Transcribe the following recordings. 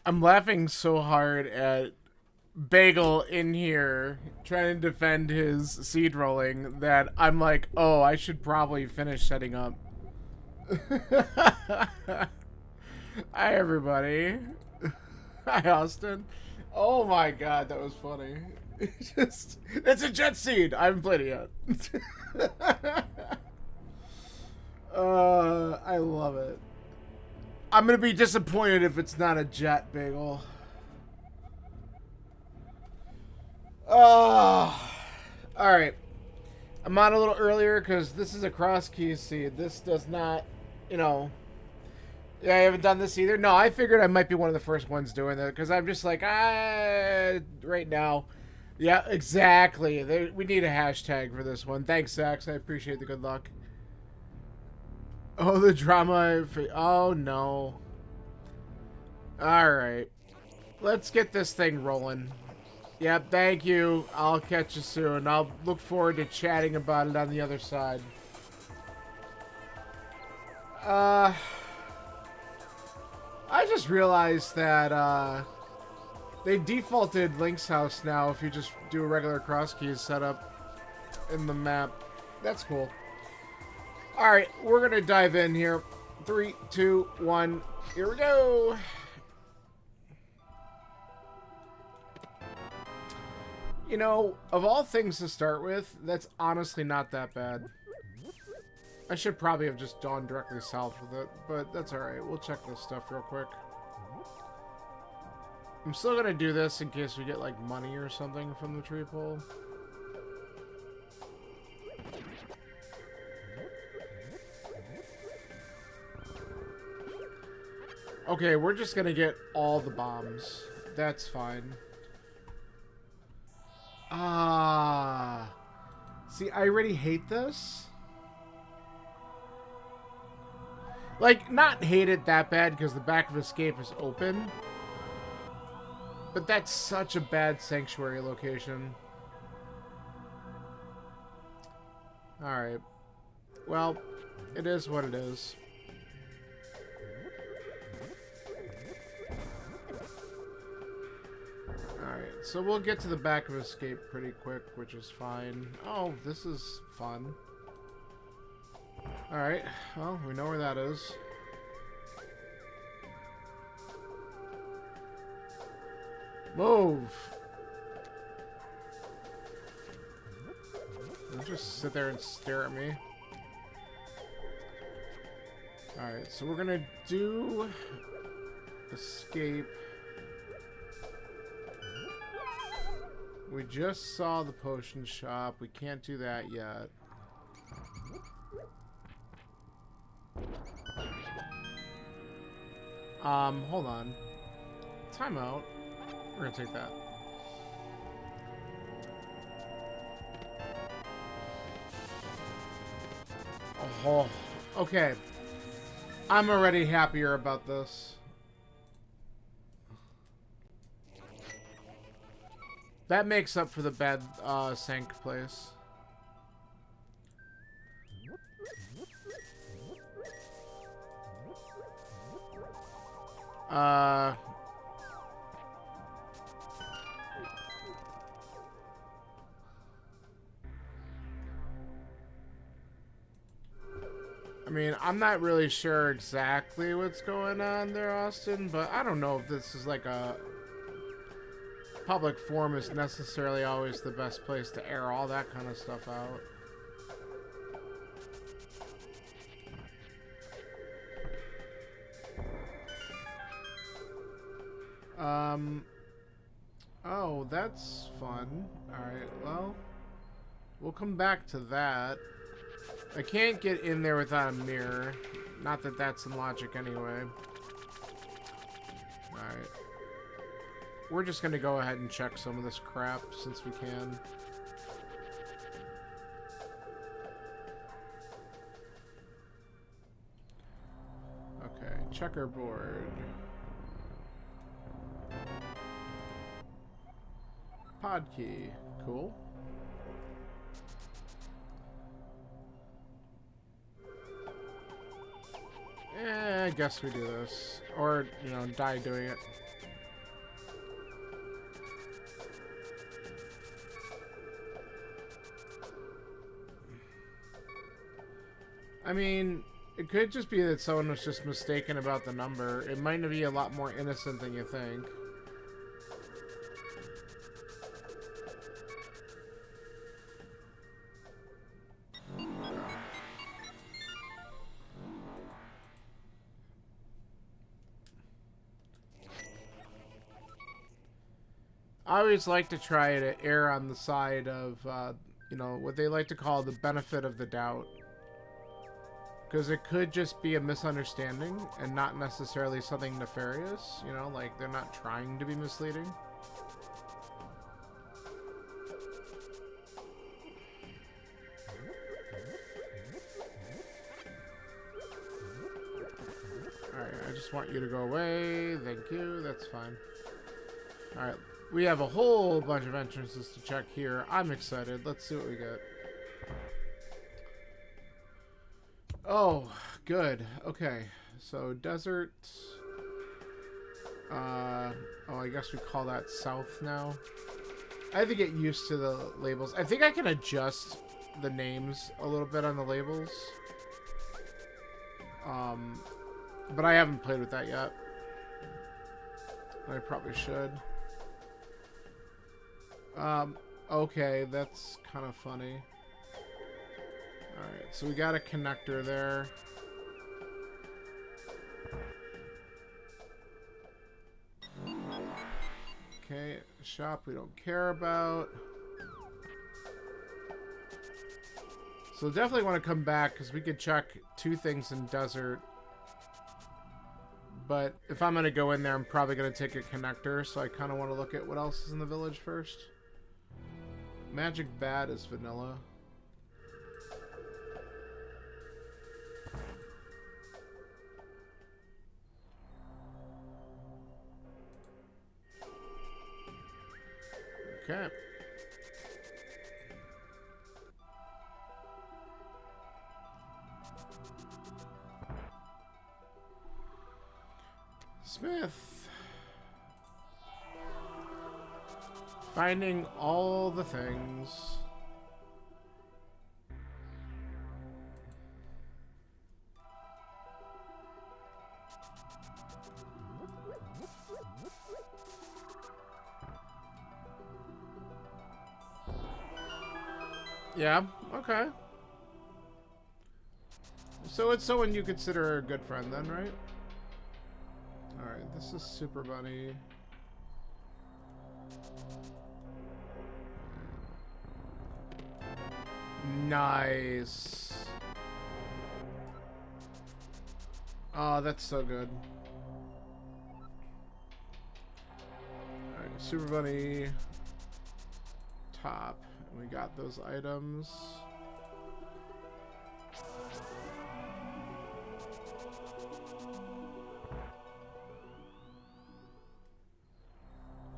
I'm laughing so hard at Bagel in here trying to defend his seed rolling that I'm like, oh, I should probably finish setting up. Hi, everybody. Hi, Austin. Oh my god, that was funny. It's a jet seed. I haven't played it yet. I love it. I'm gonna be disappointed if it's not a jet, Bagel. Alright. I'm on a little earlier because this is a Crosskeys seed. This does not, you know. Yeah, I haven't done this either. No, I figured I might be one of the first ones doing it because I'm just like, right now. Yeah, exactly. We need a hashtag for this one. Thanks, Sax. I appreciate the good luck. Oh, the drama. Oh, no. Alright. Let's get this thing rolling. Yep, thank you. I'll catch you soon. I'll look forward to chatting about it on the other side. I just realized that they defaulted Link's house now if you just do a regular Crosskeys setup in the map. That's cool. Alright, we're going to dive in here. 3, 2, 1. Here we go. You know, of all things to start with, that's honestly not that bad. I should probably have just gone directly south with it, but that's alright. We'll check this stuff real quick. I'm still gonna do this in case we get, like, money or something from the tree pull. Okay, we're just gonna get all the bombs. That's fine. See, I already hate this. Like, not hate it that bad because the back of escape is open. But that's such a bad sanctuary location. Alright. Well, it is what it is. Alright, so we'll get to the back of escape pretty quick, which is fine. Oh, this is fun. Alright, well, we know where that is. Move! Don't just sit there and stare at me. Alright, so we're gonna do escape. We just saw the potion shop. We can't do that yet. Hold on. Timeout. We're gonna take that. Oh, okay. I'm already happier about this. That makes up for the bad Sank place. I mean, I'm not really sure exactly what's going on there, Austin, but I don't know if this is like a public forum is necessarily always the best place to air all that kind of stuff out. Oh, that's fun. Alright, well, we'll come back to that. I can't get in there without a mirror. Not that that's in logic anyway. Alright. We're just gonna go ahead and check some of this crap since we can. Okay, checkerboard. Pod key. Cool. I guess we do this. Or, you know, die doing it. I mean, it could just be that someone was just mistaken about the number. It might be a lot more innocent than you think. I always like to try to err on the side of, you know, what they like to call the benefit of the doubt. Because it could just be a misunderstanding and not necessarily something nefarious, you know, like they're not trying to be misleading. Alright, I just want you to go away. Thank you, that's fine. Alright, we have a whole bunch of entrances to check here. I'm excited. Let's see what we get. Oh, good. Okay, so desert. Oh, I guess we call that south now. I have to get used to the labels. I think I can adjust the names a little bit on the labels. But I haven't played with that yet. I probably should. Okay, that's kind of funny. Alright, so we got a connector there. Okay, shop we don't care about. So definitely want to come back because we could check 2 things in desert. But if I'm going to go in there, I'm probably going to take a connector. So I kind of want to look at what else is in the village first. Magic Bat is vanilla. Okay. Smith. Finding all the things. Yeah, okay. So it's someone you consider a good friend then, right? Alright, this is Super Bunny. Nice. Oh, that's so good. Alright, Super Bunny. Top. We got those items.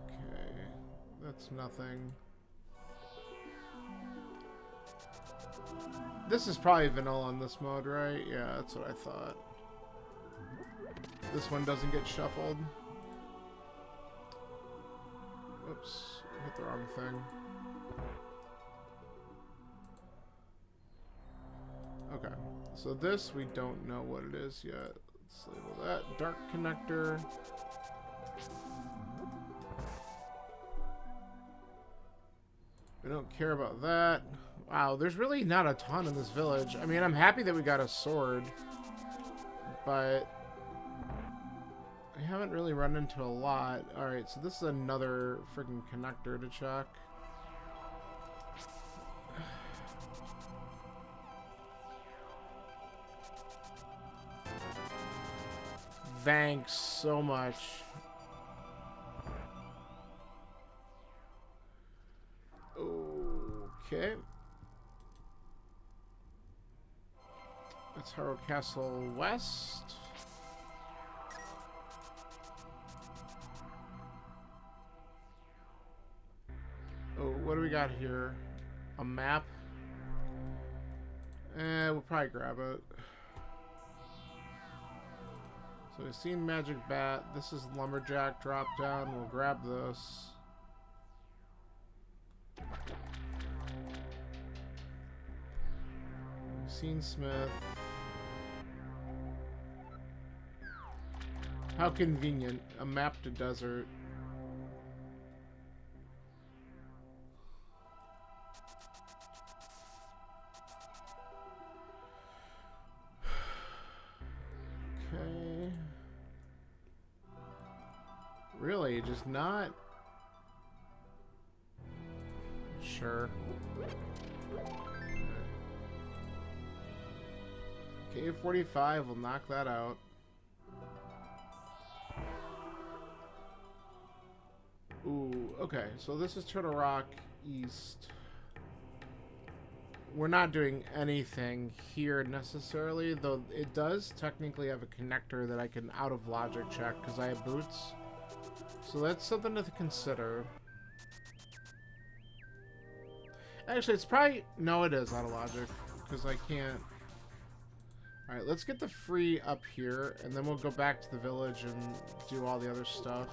Okay, that's nothing. This is probably vanilla in this mode, right? Yeah, that's what I thought. This one doesn't get shuffled. Whoops, hit the wrong thing. Okay, so this we don't know what it is yet. Let's label that dark connector. We don't care about that. Wow, there's really not a ton in this village. I mean, I'm happy that we got a sword, but I haven't really run into a lot. Alright, so this is another freaking connector to check. Thanks so much. Okay. That's Harrow Castle West. Oh, what do we got here? A map? We'll probably grab it. So we've seen Magic Bat. This is Lumberjack drop down. We'll grab this. We've seen Smith. How convenient. A map to desert. Okay. Really? Just not? Sure. K45 will knock that out. Ooh, okay. So this is Turtle Rock East. We're not doing anything here necessarily, though it does technically have a connector that I can out of logic check because I have boots. So that's something to consider. Actually, it's probably... No, it is out of logic because I can't... Alright, let's get the free up here, and then we'll go back to the village and do all the other stuff.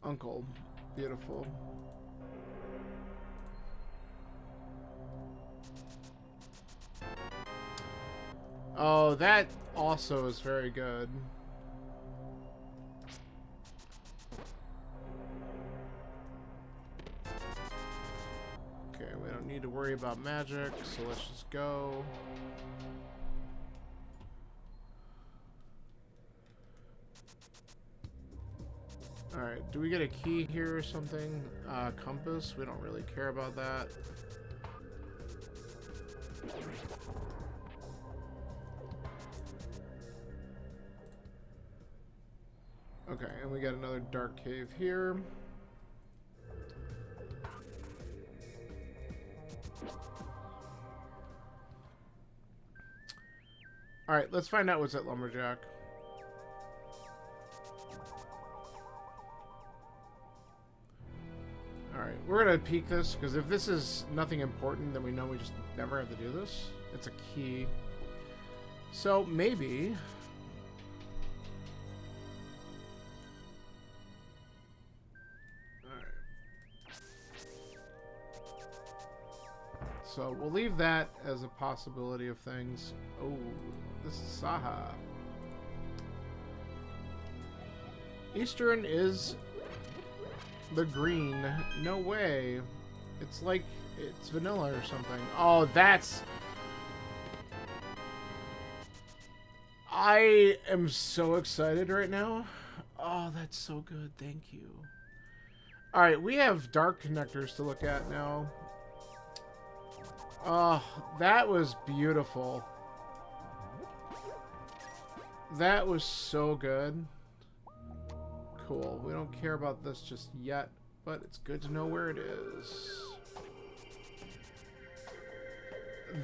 Uncle. Beautiful. Oh, that also is very good. Okay, we don't need to worry about magic, so let's just go. Alright, do we get a key here or something? Compass? We don't really care about that. Okay, and we got another dark cave here. Alright, let's find out what's at Lumberjack. Alright, we're gonna peek this, because if this is nothing important, then we know we just never have to do this. It's a key. So, maybe... Alright. So, we'll leave that as a possibility of things. Oh, this is Saha. Eastern is... the green. No way. It's like it's vanilla or something. Oh, that's... I am so excited right now. Oh, that's so good. Thank you. Alright, we have dark connectors to look at now. Oh, that was beautiful. That was so good. Cool. We don't care about this just yet, but it's good to know where it is.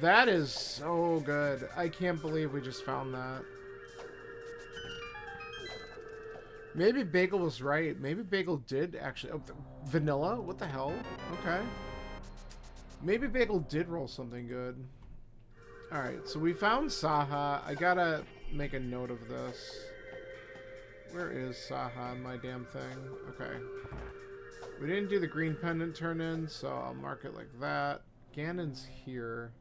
That is so good. I can't believe we just found that. Maybe Bagel was right. Maybe Bagel did actually... Oh, vanilla? What the hell? Okay. Maybe Bagel did roll something good. Alright, so we found Saha. I gotta make a note of this. Where is Saha on my damn thing? Okay. We didn't do the green pendant turn in, so I'll mark it like that. Ganon's here.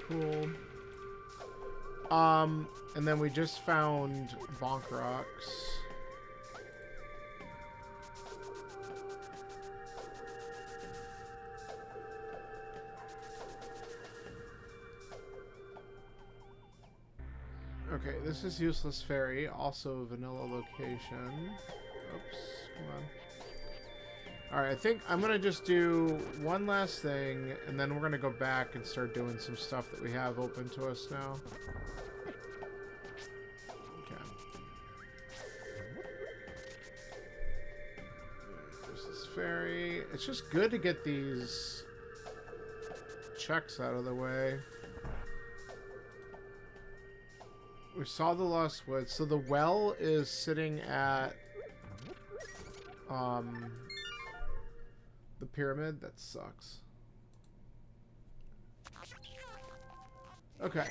Cool. And then we just found Bonk Rocks. Okay, this is Useless Fairy, also a vanilla location. Oops, come on. Alright, I think I'm gonna just do one last thing, and then we're gonna go back and start doing some stuff that we have open to us now. Okay. Useless Fairy. It's just good to get these checks out of the way. We saw the Lost Woods. So the well is sitting at the pyramid. That sucks. Okay.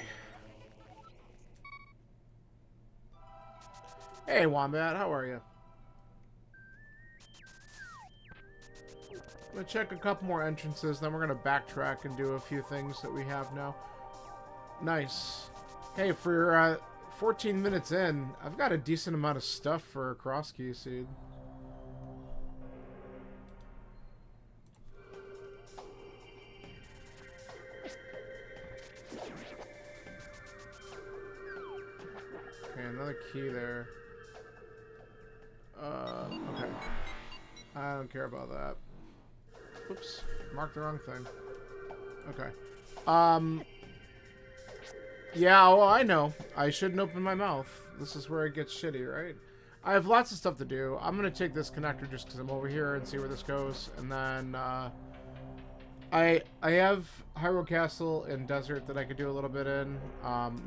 Hey Wombat, how are you? gonna check a couple more entrances, then we're gonna backtrack and do a few things that we have now. Nice. Hey, for 14 minutes in, I've got a decent amount of stuff for a Crosskey seed. Okay, another key there. Okay. I don't care about that. Oops, marked the wrong thing. Okay. Yeah, well, I know. I shouldn't open my mouth. This is where it gets shitty, right? I have lots of stuff to do. I'm going to take this connector just because I'm over here and see where this goes. And then, I have Hyrule Castle and Desert that I could do a little bit in.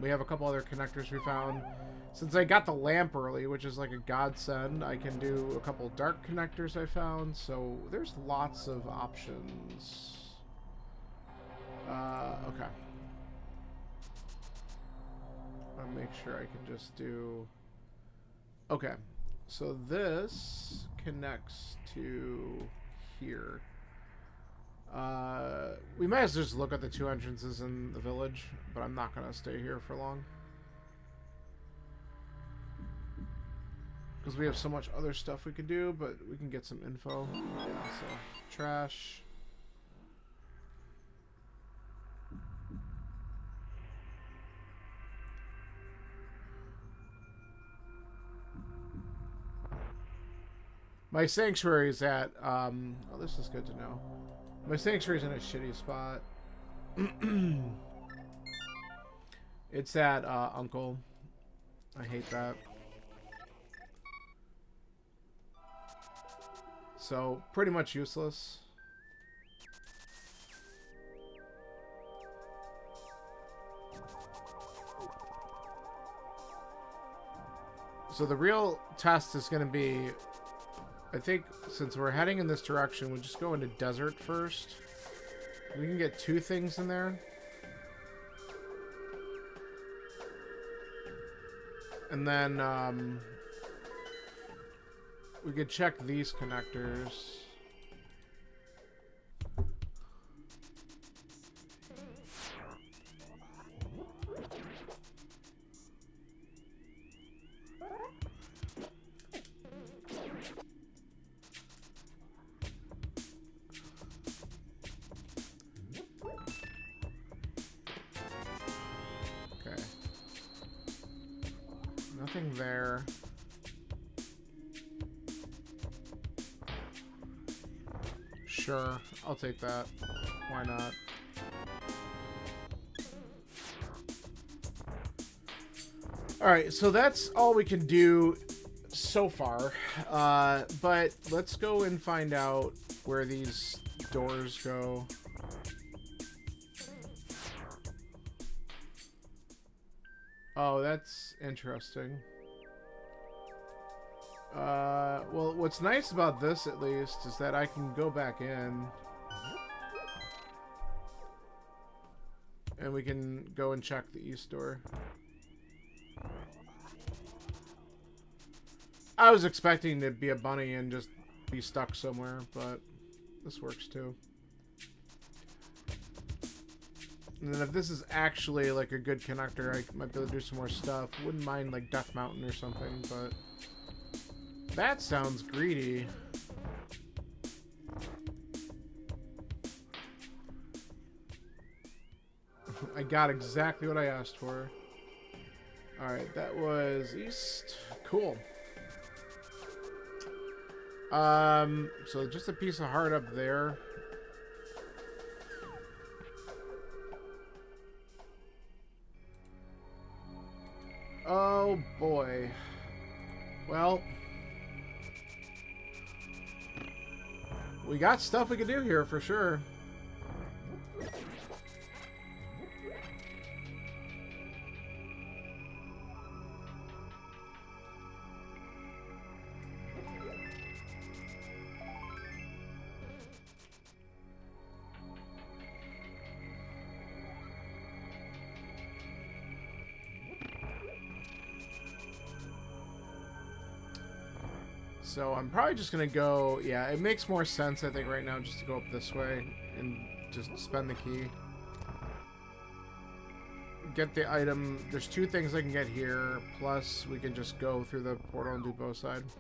We have a couple other connectors we found. Since I got the lamp early, which is like a godsend, I can do a couple dark connectors I found. So there's lots of options. Okay. I'll make sure I can just do... Okay. So this connects to here. We might as well just look at the two entrances in the village, but I'm not going to stay here for long. Because we have so much other stuff we can do, but we can get some info. Yeah, so, trash. My sanctuary is at, oh, this is good to know. My sanctuary's in a shitty spot. It's at, Uncle. I hate that. So, pretty much useless. So the real test is going to be, I think, since we're heading in this direction, we'll just go into Desert first. We can get 2 things in there. And then, we could check these connectors. Okay. Nothing there. Sure, I'll take that. Why not? Alright, so that's all we can do so far. But let's go and find out where these doors go. Oh, that's interesting. Well, what's nice about this, at least, is that I can go back in. And we can go and check the east door. I was expecting to be a bunny and just be stuck somewhere, but this works too. And then if this is actually like a good connector, I might be able to do some more stuff. Wouldn't mind like Death Mountain or something, but that sounds greedy. I got exactly what I asked for. Alright, that was east. Cool. So just a piece of heart up there. Oh boy. Well, we got stuff we can do here for sure. So I'm probably just going to go... Yeah, it makes more sense, I think, right now just to go up this way and just spend the key. Get the item. There's 2 things I can get here, plus we can just go through the portal and do both sides.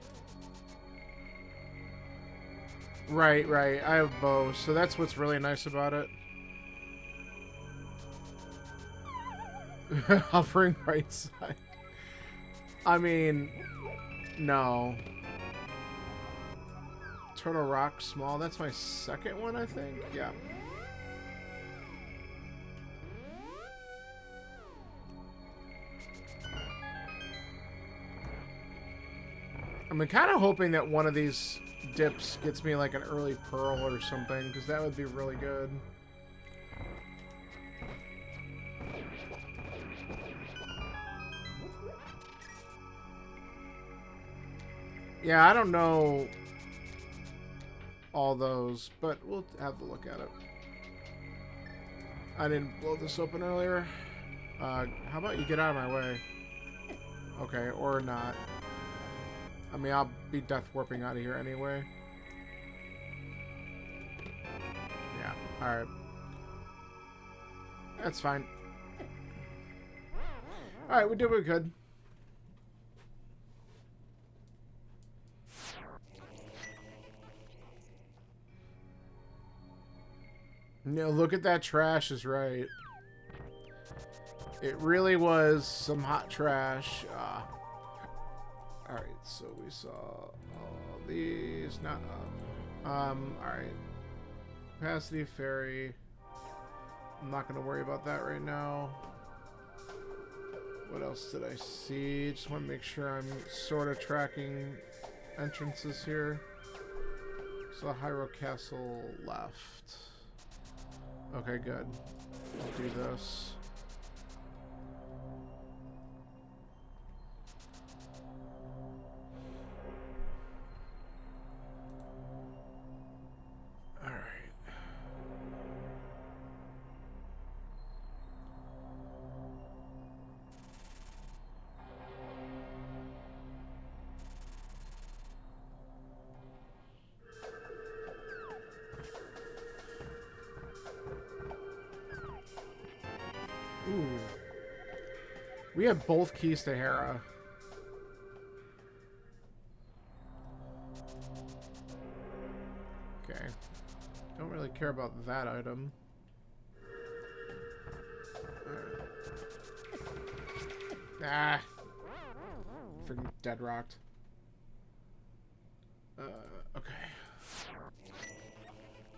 Right. I have both, so that's what's really nice about it. Hovering right side. I mean, no. Turtle Rock small. That's my second one, I think. Yeah. I'm kind of hoping that one of these dips gets me like an early pearl or something, because that would be really good. Yeah, I don't know all those, but we'll have to look at it. I didn't blow this open earlier. How about you get out of my way? Okay, or not. I mean, I'll be death warping out of here anyway. Yeah, alright. That's fine. Alright, we did what we could. You know, look at that trash is right. It really was some hot trash. Alright, so we saw all these. Not up. Alright. Capacity ferry. I'm not going to worry about that right now. What else did I see? Just want to make sure I'm sort of tracking entrances here. So Hyrule Castle left. Okay, good. We'll do this. Ooh. We have both keys to Hera. Okay. Don't really care about that item. Ah. Freaking dead rocked. Okay.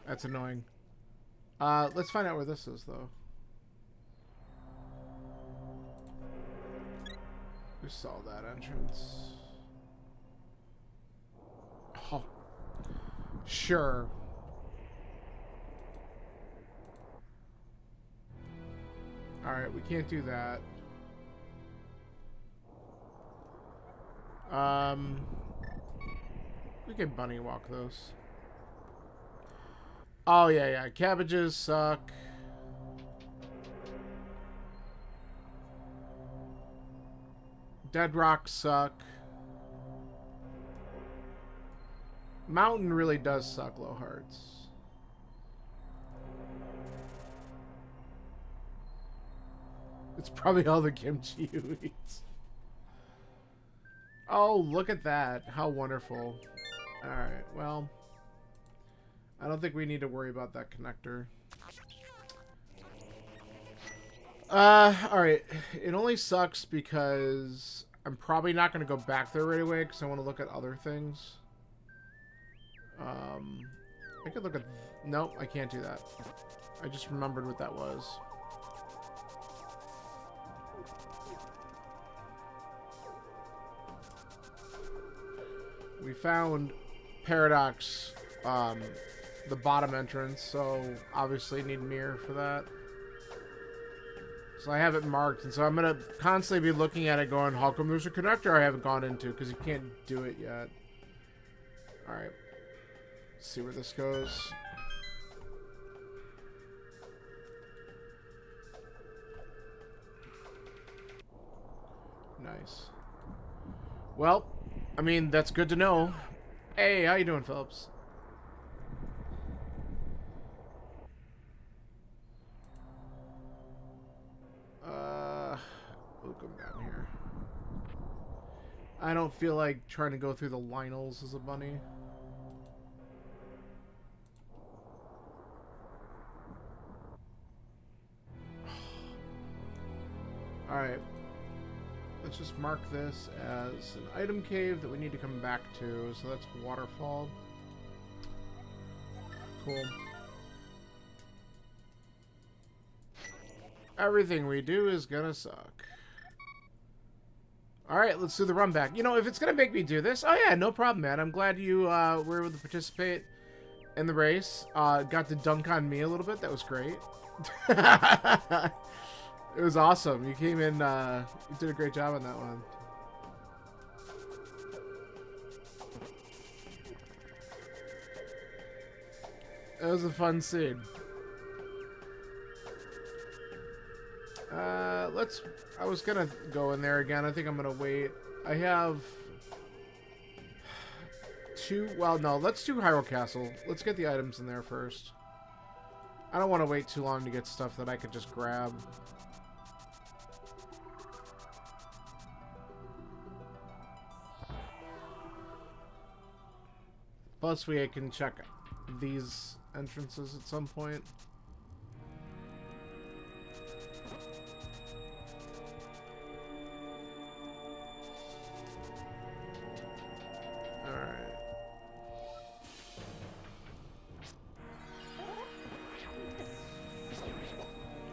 That's annoying. Let's find out where this is, though. We saw that entrance. Oh. Sure. Alright, we can't do that. We can bunny walk those. Oh, yeah. Cabbages suck. Dead rocks suck. Mountain really does suck, low hearts. It's probably all the kimchi you eat. Oh, look at that. How wonderful. Alright, well. I don't think we need to worry about that connector. Alright. It only sucks because I'm probably not going to go back there right away because I want to look at other things. I could look at... Nope, I can't do that. I just remembered what that was. We found Paradox, the bottom entrance, so obviously need mirror for that. So I have it marked, and so I'm going to constantly be looking at it going, how come there's a connector I haven't gone into? Because you can't do it yet. Alright. Let's see where this goes. Nice. Well, I mean, that's good to know. Hey, how you doing, Phillips? We'll come down here. I don't feel like trying to go through the Lionels as a bunny. Alright. Let's just mark this as an item cave that we need to come back to. So that's waterfall. Cool. Everything we do is gonna suck. Alright, let's do the run back. You know, if it's gonna make me do this, oh yeah, no problem, man. I'm glad you were able to participate in the race. Got to dunk on me a little bit. That was great. It was awesome. You came in, you did a great job on that one. It was a fun scene. I was gonna go in there again. I think I'm gonna wait. I have two, well, no, let's do Hyrule Castle. Let's get the items in there first. I don't want to wait too long to get stuff that I could just grab. Plus, we can check these entrances at some point. Alright.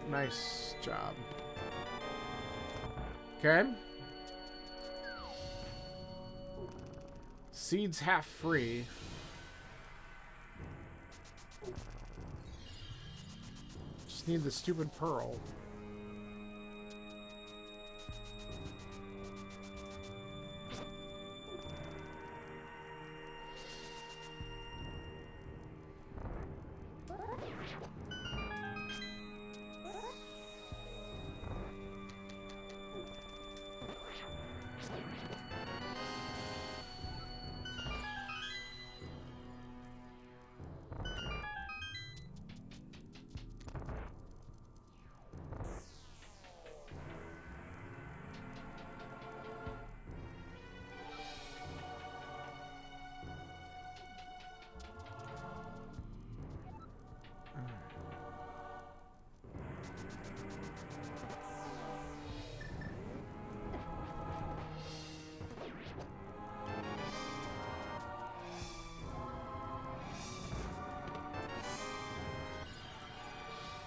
Nice job. Okay. Seeds half free. Just need the stupid pearl.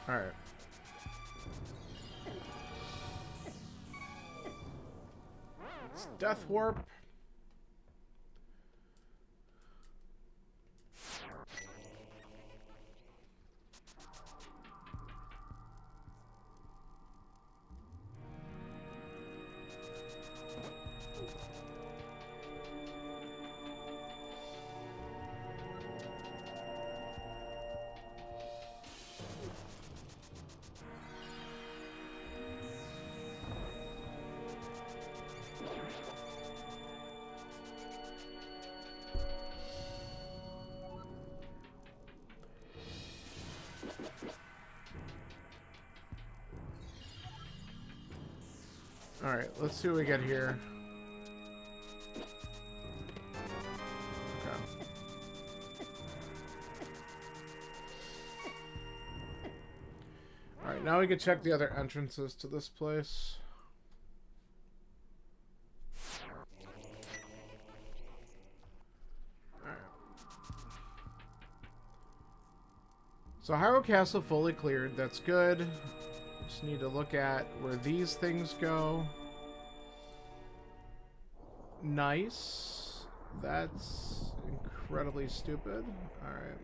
Alright. It's Death Warp. Alright, let's see what we get here. Okay. Alright, now we can check the other entrances to this place. Alright. So Hyrule Castle fully cleared, that's good. Just need to look at where these things go. Nice. That's incredibly stupid. Alright.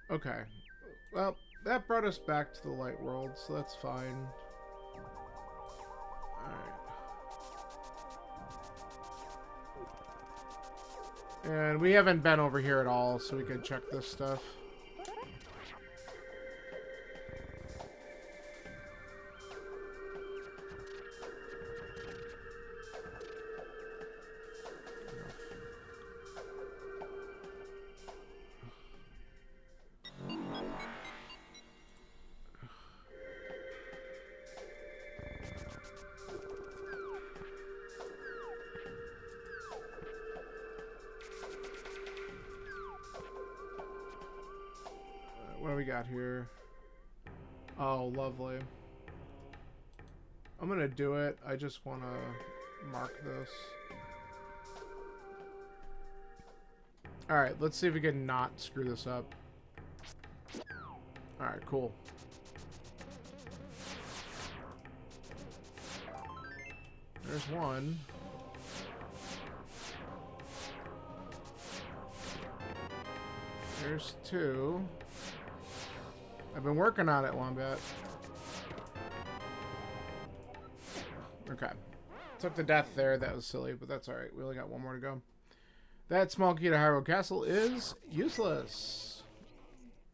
Okay. Well, that brought us back to the light world, so that's fine. And we haven't been over here at all, so we can check this stuff. What do we got here? Oh, lovely. I'm gonna do it. I just want to mark this. Alright, let's see if we can not screw this up. Alright, cool. There's one. There's two. I've been working on it, Wombat. Okay. Took the death there. That was silly, but that's alright. We only got one more to go. That small key to Hyrule Castle is useless.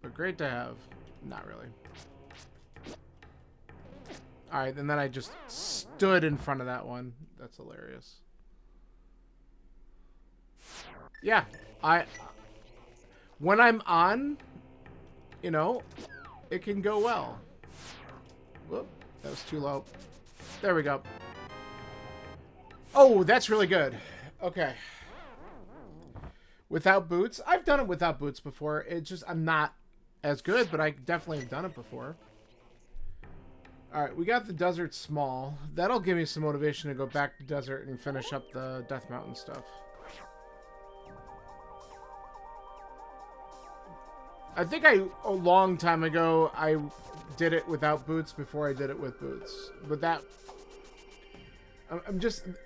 But great to have. Not really. Alright, and then I just stood in front of that one. That's hilarious. Yeah. When I'm on, you know, it can go well. Whoop, that was too low. There we go. Oh, that's really good. Okay. Without boots? I've done it without boots before. It's just, I'm not as good, but I definitely have done it before. Alright, we got the desert small. That'll give me some motivation to go back to desert and finish up the Death Mountain stuff. I think a long time ago, I did it without boots before I did it with boots. But that...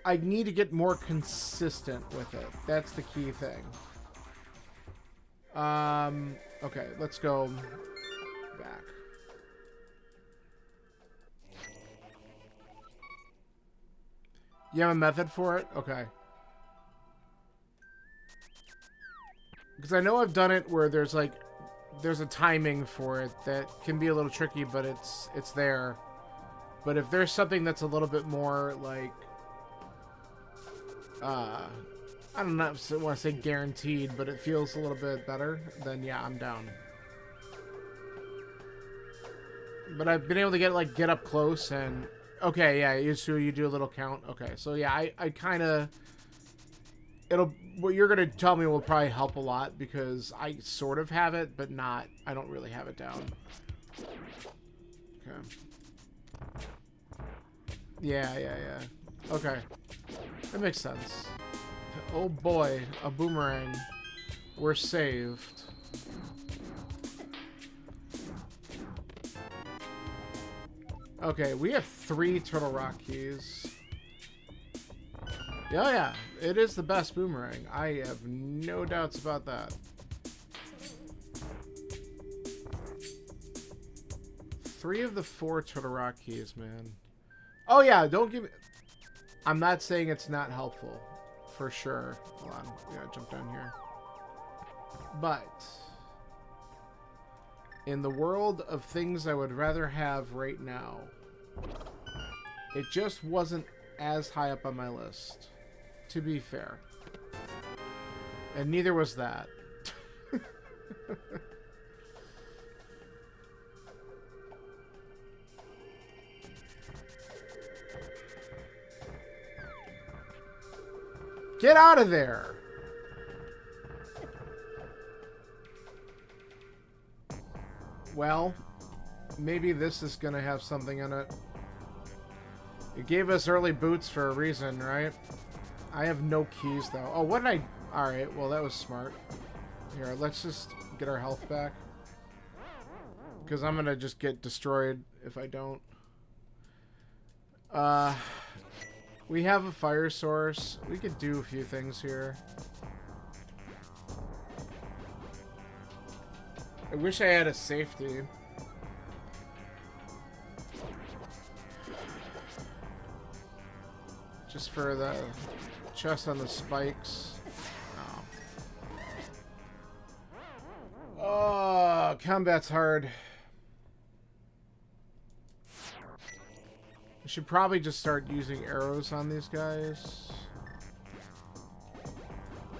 I need to get more consistent with it. That's the key thing. Okay, let's go back. You have a method for it? Okay. Because I know I've done it where there's like... There's a timing for it that can be a little tricky, but it's there. But if there's something that's a little bit more like, I don't know if I want to say guaranteed, but it feels a little bit better, then yeah, I'm down. But I've been able to get up close and, okay, yeah, so you do a little count. Okay, so yeah, I kind of, what you're going to tell me will probably help a lot because I sort of have it, but not, I don't really have it down. Okay. Yeah. Okay. That makes sense. Oh boy, a boomerang. We're saved. Okay, we have 3 Turtle Rock keys. Yeah, it is the best boomerang. I have no doubts about that. 3 of the 4 Turtle Rock keys, man. Oh yeah, don't give me... I'm not saying it's not helpful. For sure. Hold on, we gotta jump down here. But... in the world of things I would rather have right now, it just wasn't as high up on my list. To be fair. And neither was that. Get out of there! Well, maybe this is gonna have something in it. It gave us early boots for a reason, right? I have no keys, though. Oh, what did I... Alright, well, that was smart. Here, let's just get our health back. Because I'm gonna just get destroyed if I don't. We have a fire source. We could do a few things here. I wish I had a safety. Just for the chest on the spikes. Oh. Combat's hard. I should probably just start using arrows on these guys.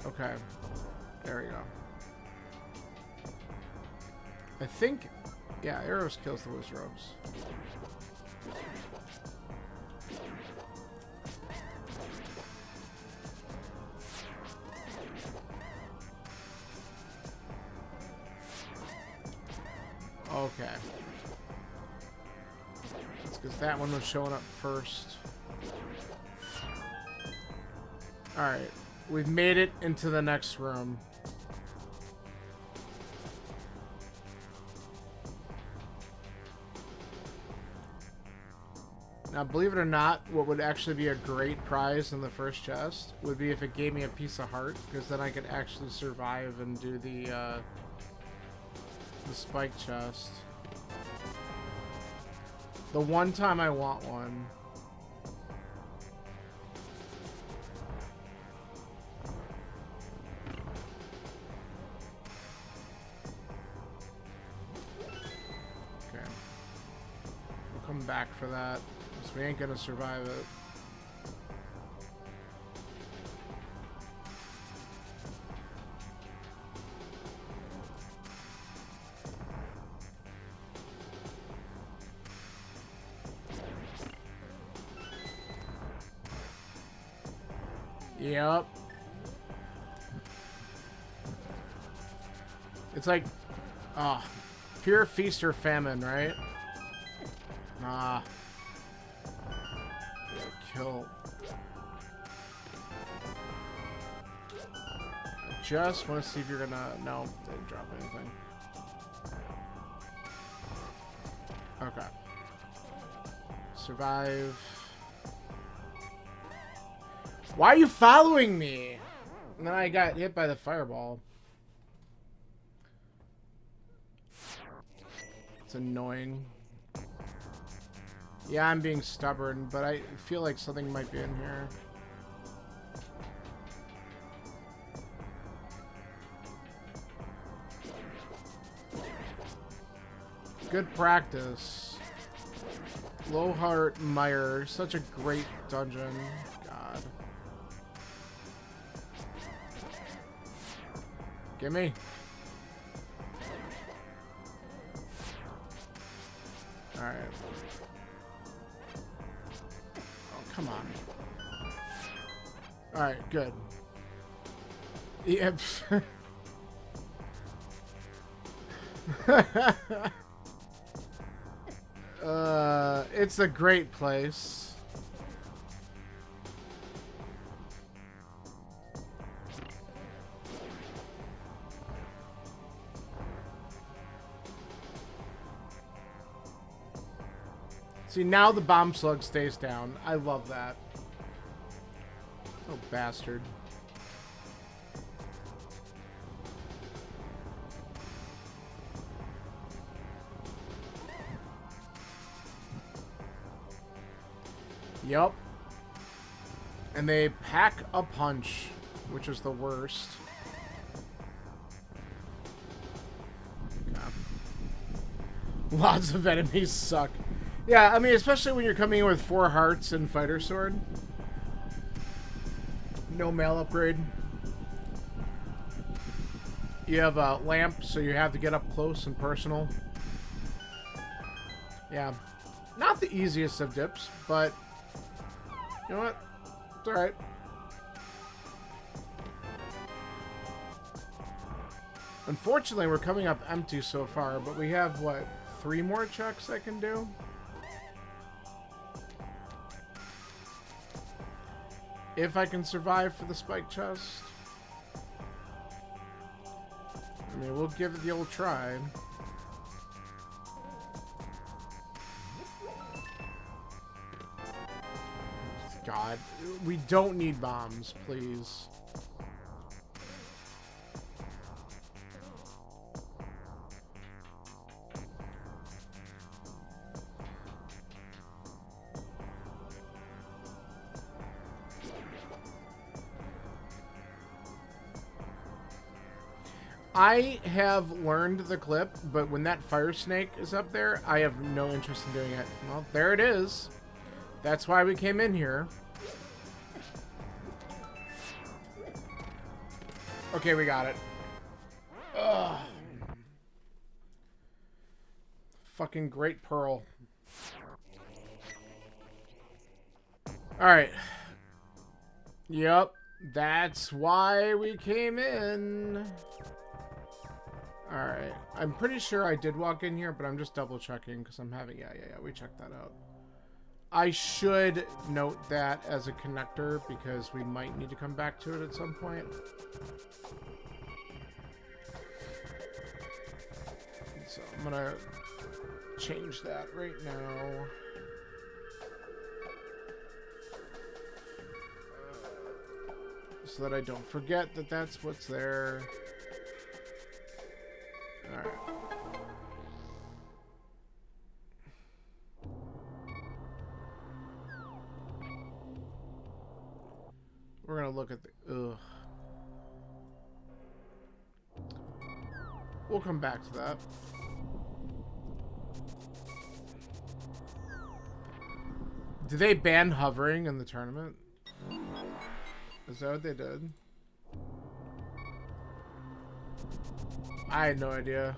Okay. There we go. I think... Yeah, arrows kills the wizards. Okay. That's because that one was showing up first. Alright. We've made it into the next room. Now, believe it or not, what would actually be a great prize in the first chest would be if it gave me a piece of heart, because then I could actually survive and do the spike chest. The one time I want one. Okay. We'll come back for that. We ain't gonna survive it. Yep. It's like, pure feast or famine, right? Ah. Kill. Just want to see if you're gonna... No, they didn't drop anything. Okay. Survive. Why are you following me? And then I got hit by the fireball. It's annoying. Yeah, I'm being stubborn, but I feel like something might be in here. Good practice. Lowheart Mire, such a great dungeon. God. Gimme. Alright. Come on. Alright, good. Yep. It's a great place. See, now the bomb slug stays down. I love that. Oh, bastard. Yup. And they pack a punch, which is the worst. Okay. Lots of enemies suck. Yeah, I mean, especially when you're coming in with 4 hearts and fighter sword. No mail upgrade. You have a lamp, so you have to get up close and personal. Yeah. Not the easiest of dips, but... You know what? It's alright. Unfortunately, we're coming up empty so far, but we have, what, 3 more checks I can do? If I can survive for the spike chest. I mean, we'll give it the old try. God, we don't need bombs, please. I have learned the clip, but when that fire snake is up there, I have no interest in doing it. Well, there it is. That's why we came in here. Okay, we got it. Ugh. Fucking great pearl. Alright. Yep. That's why we came in. Alright. I'm pretty sure I did walk in here, but I'm just double checking because I'm having... Yeah, we checked that out. I should note that as a connector because we might need to come back to it at some point. So I'm gonna change that right now. So that I don't forget that that's what's there. Alright. We're gonna look at the... Ugh. We'll come back to that. Did they ban hovering in the tournament? Is that what they did? I had no idea.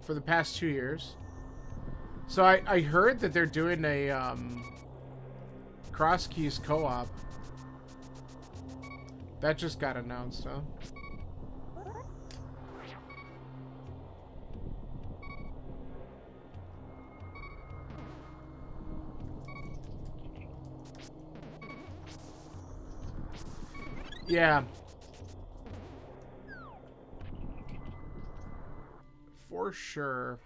For the past 2 years. So I heard that they're doing a Crosskeys co-op. That just got announced, huh? Yeah. For sure.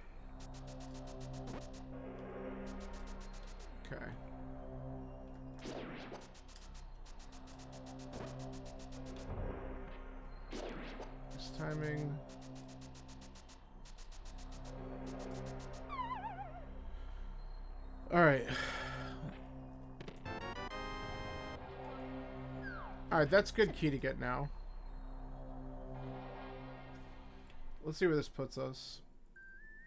Okay. This timing. All right. Alright, that's good key to get now. Let's see where this puts us.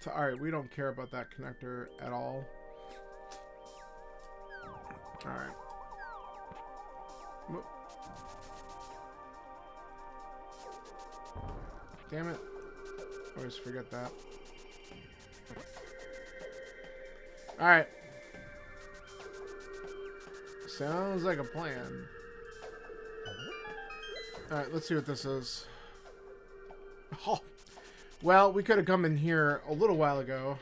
Alright, we don't care about that connector at all. Alright. Damn it. I always forget that. Alright. Sounds like a plan. Alright, let's see what this is. Oh. Well, we could have come in here a little while ago,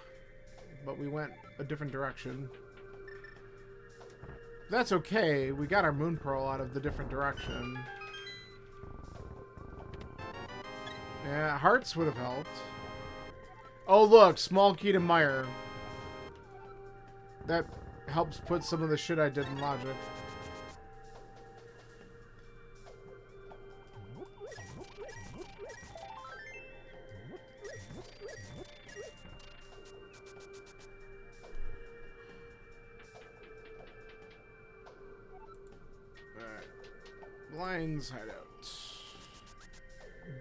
but we went a different direction. That's okay. We got our moon pearl out of the different direction. Yeah, hearts would have helped. Oh, look. Small key to Meyer. That helps put some of the shit I did in logic. Lion's hideout.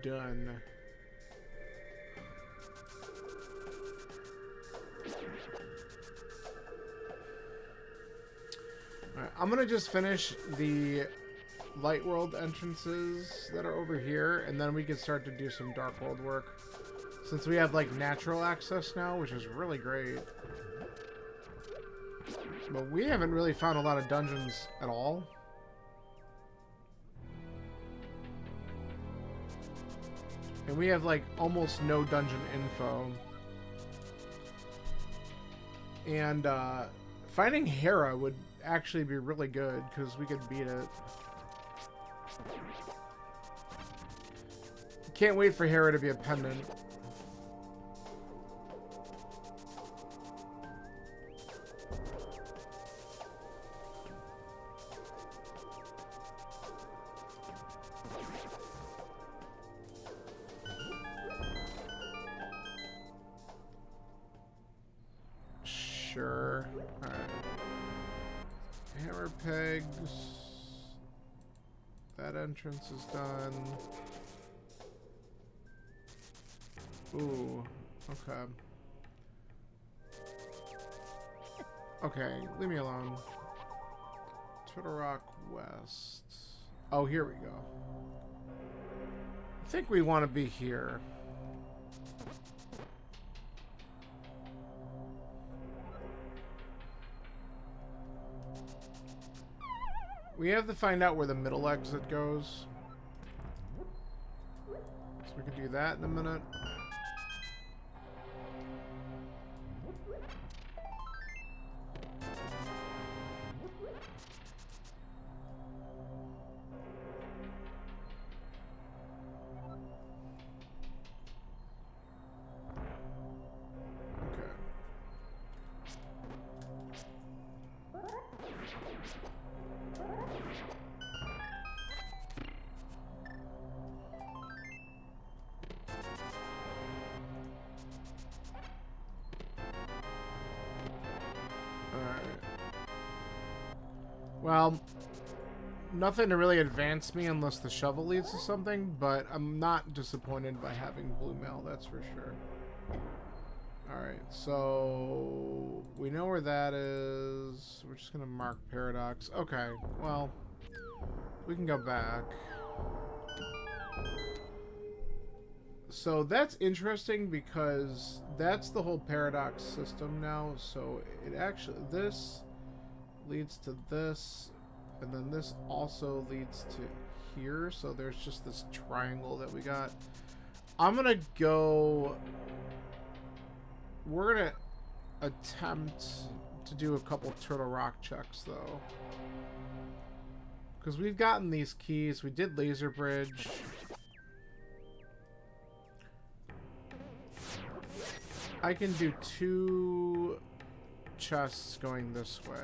Done. Alright, I'm gonna just finish the light world entrances that are over here, and then we can start to do some dark world work. Since we have like natural access now, which is really great. But we haven't really found a lot of dungeons at all. And we have, like, almost no dungeon info. And, finding Hera would actually be really good, because we could beat it. Can't wait for Hera to be a pendant. Sure. Alright. Hammer pegs. That entrance is done. Ooh, okay. Okay, leave me alone. Turtle Rock West. Oh, here we go. I think we want to be here. We have to find out where the middle exit goes. So we can do that in a minute. Well, nothing to really advance me unless the shovel leads to something, but I'm not disappointed by having blue mail, that's for sure. Alright, so we know where that is. We're just going to mark Paradox. Okay, well, we can go back. So that's interesting because that's the whole Paradox system now. So it actually, this leads to this, and then this also leads to here. So there's just this triangle that we got. I'm gonna go, we're gonna attempt to do a couple Turtle Rock checks though, because we've gotten these keys. We did Laser Bridge. I can do 2 chests going this way.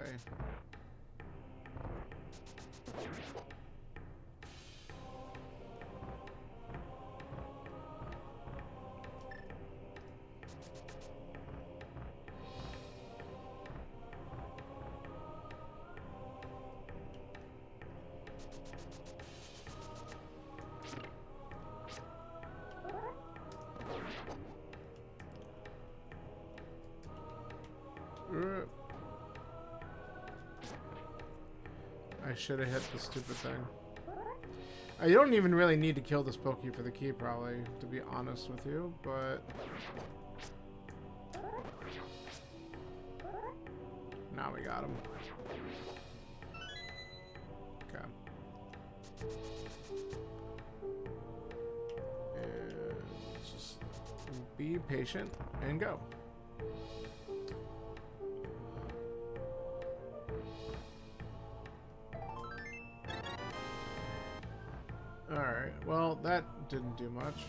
I should have hit the stupid thing. I don't even really need to kill this Pokey for the key, probably, to be honest with you, but... Now we got him. Okay. And let's just be patient and go. Alright, well, that didn't do much.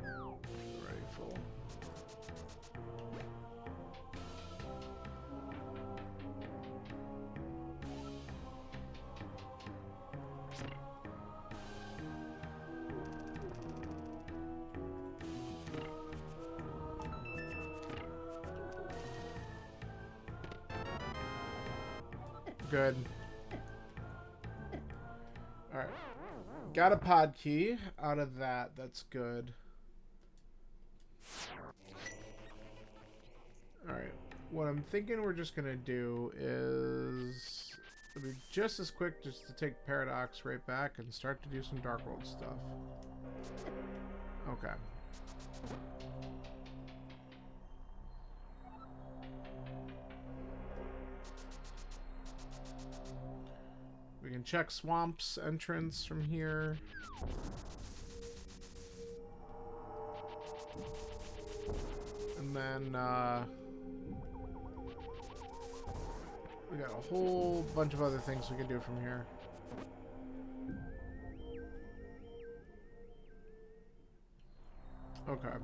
Already full. Good. Alright. Got a pod key out of that. That's good. Alright. What I'm thinking we're just going to do is... It'll be just as quick just to take Paradox right back and start to do some Dark World stuff. Okay. We can check Swamp's entrance from here. And then, we got a whole bunch of other things we can do from here. Okay.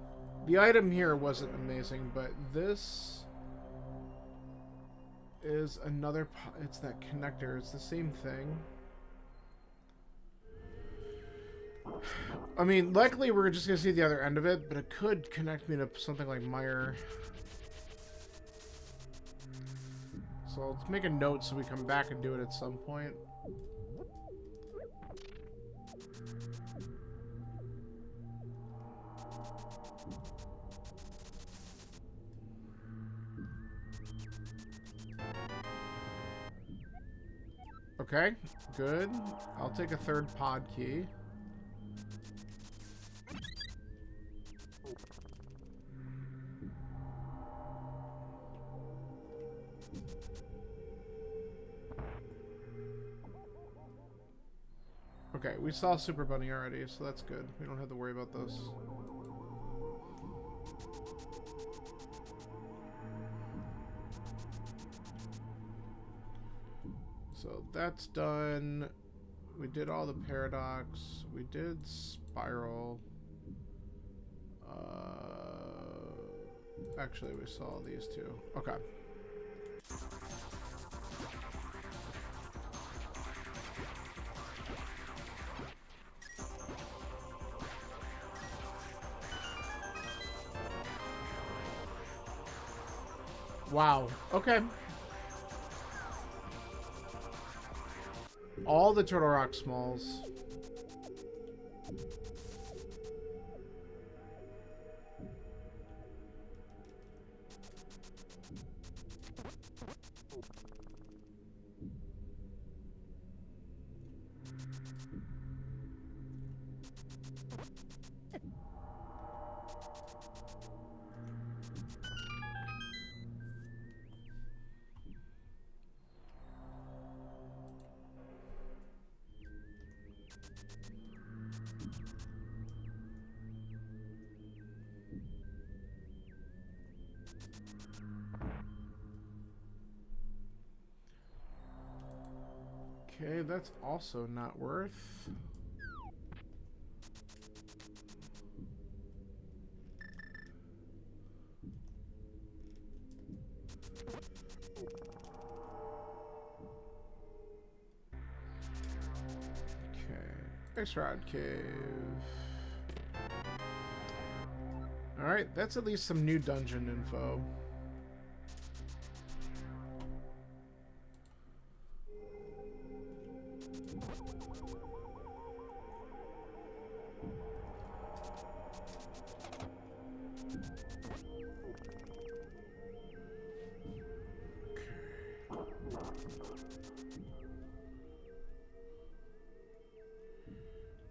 The item here wasn't amazing, but this is another, it's that connector. It's the same thing. I mean, likely we're just gonna see the other end of it, but it could connect me to something like Meyer. So let's make a note so we come back and do it at some point. Okay, good. I'll take a third pod key. Okay, we saw Super Bunny already, so that's good. We don't have to worry about those. So that's done. We did all the paradox. We did spiral. Actually, we saw these two. Okay. Wow. Okay. All the Turtle Rock Smalls. Okay, that's also not worth. Okay, X-Rod Cave. Alright, that's at least some new dungeon info.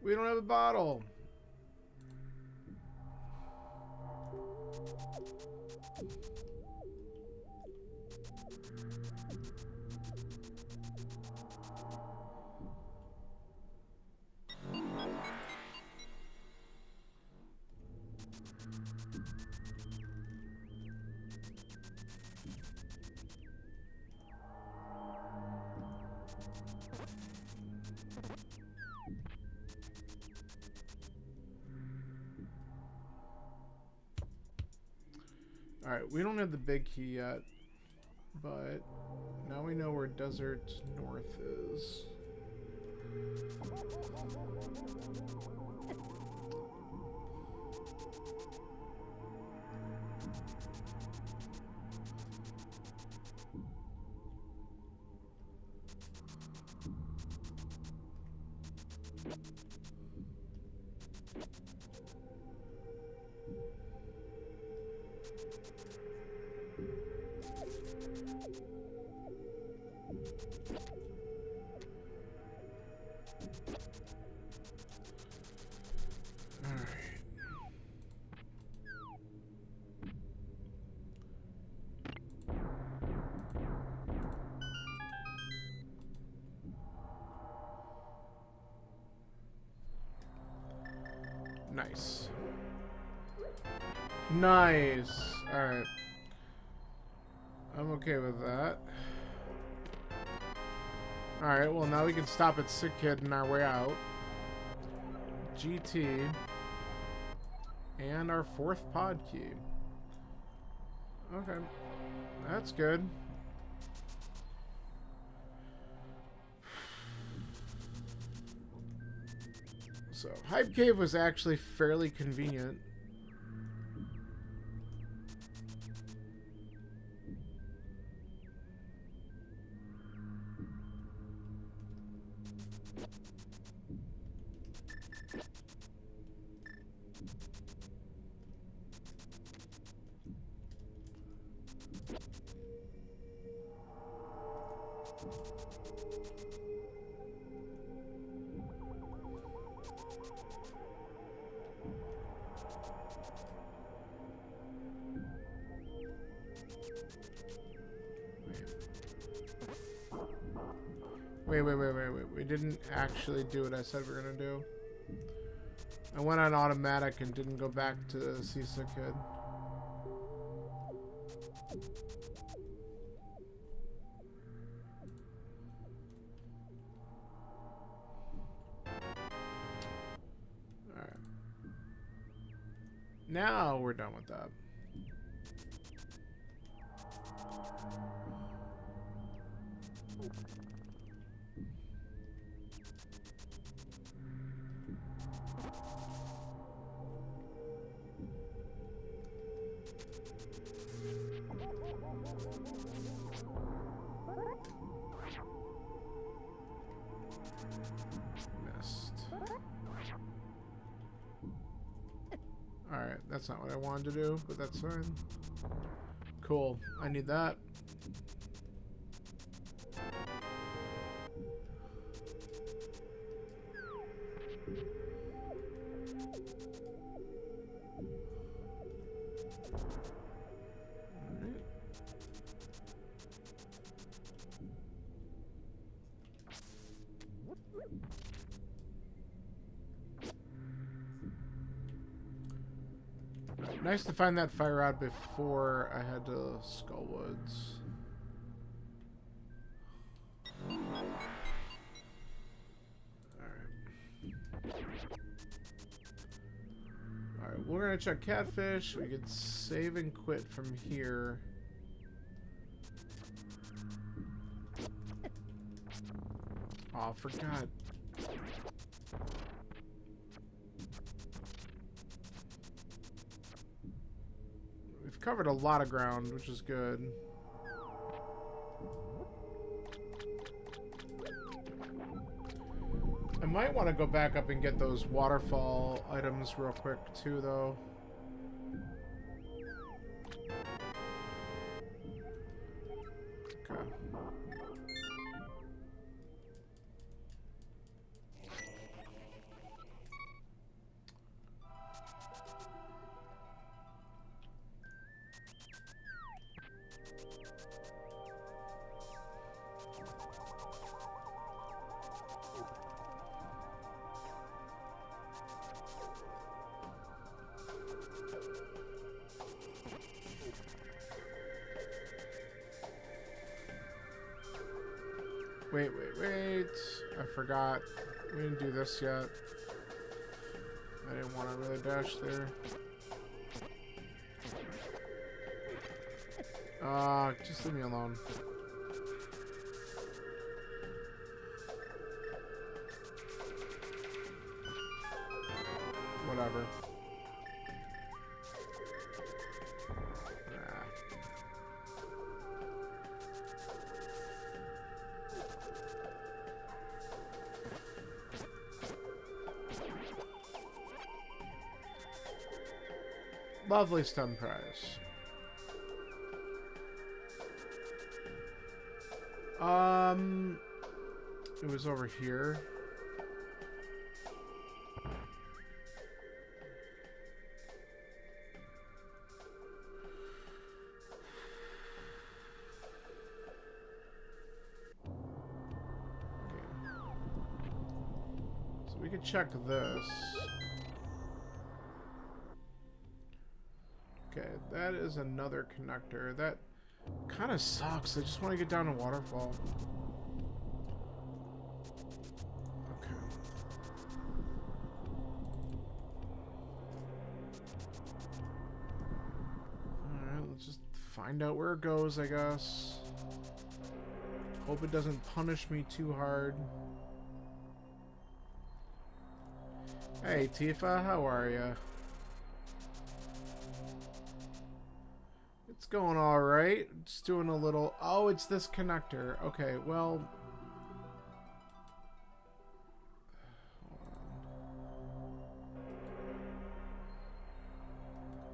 We don't have a bottle. Alright, we don't have the big key yet, but now we know where Desert North is. Nice. Nice. Alright. I'm okay with that. Alright, well now we can stop at Sick Kid on our way out. GT. And our fourth pod key. Okay. That's good. So, Hype Cave was actually fairly convenient. Wait. We didn't actually do what I said we were gonna do. I went on automatic and didn't go back to see the kid. Alright. Now we're done with that. Alright, that's not what I wanted to do, but that's fine. Cool. I need that. Nice to find that fire rod before I had to Skullwoods. Alright, we're gonna check catfish. We could save and quit from here. Oh, I forgot. We've covered a lot of ground, which is good. I might want to go back up and get those waterfall items real quick too, though. Okay. Wait. I forgot. We didn't do this yet. I didn't want to really dash there. Just leave me alone. Whatever. Lovely stun prize. It was over here. So we could check this. Okay, that is another connector. That kind of sucks. I just want to get down to waterfall. Okay. Alright, let's just find out where it goes, I guess. Hope it doesn't punish me too hard. Hey, Tifa, how are ya? It's going alright. Just doing a little... Oh, it's this connector. Okay, well...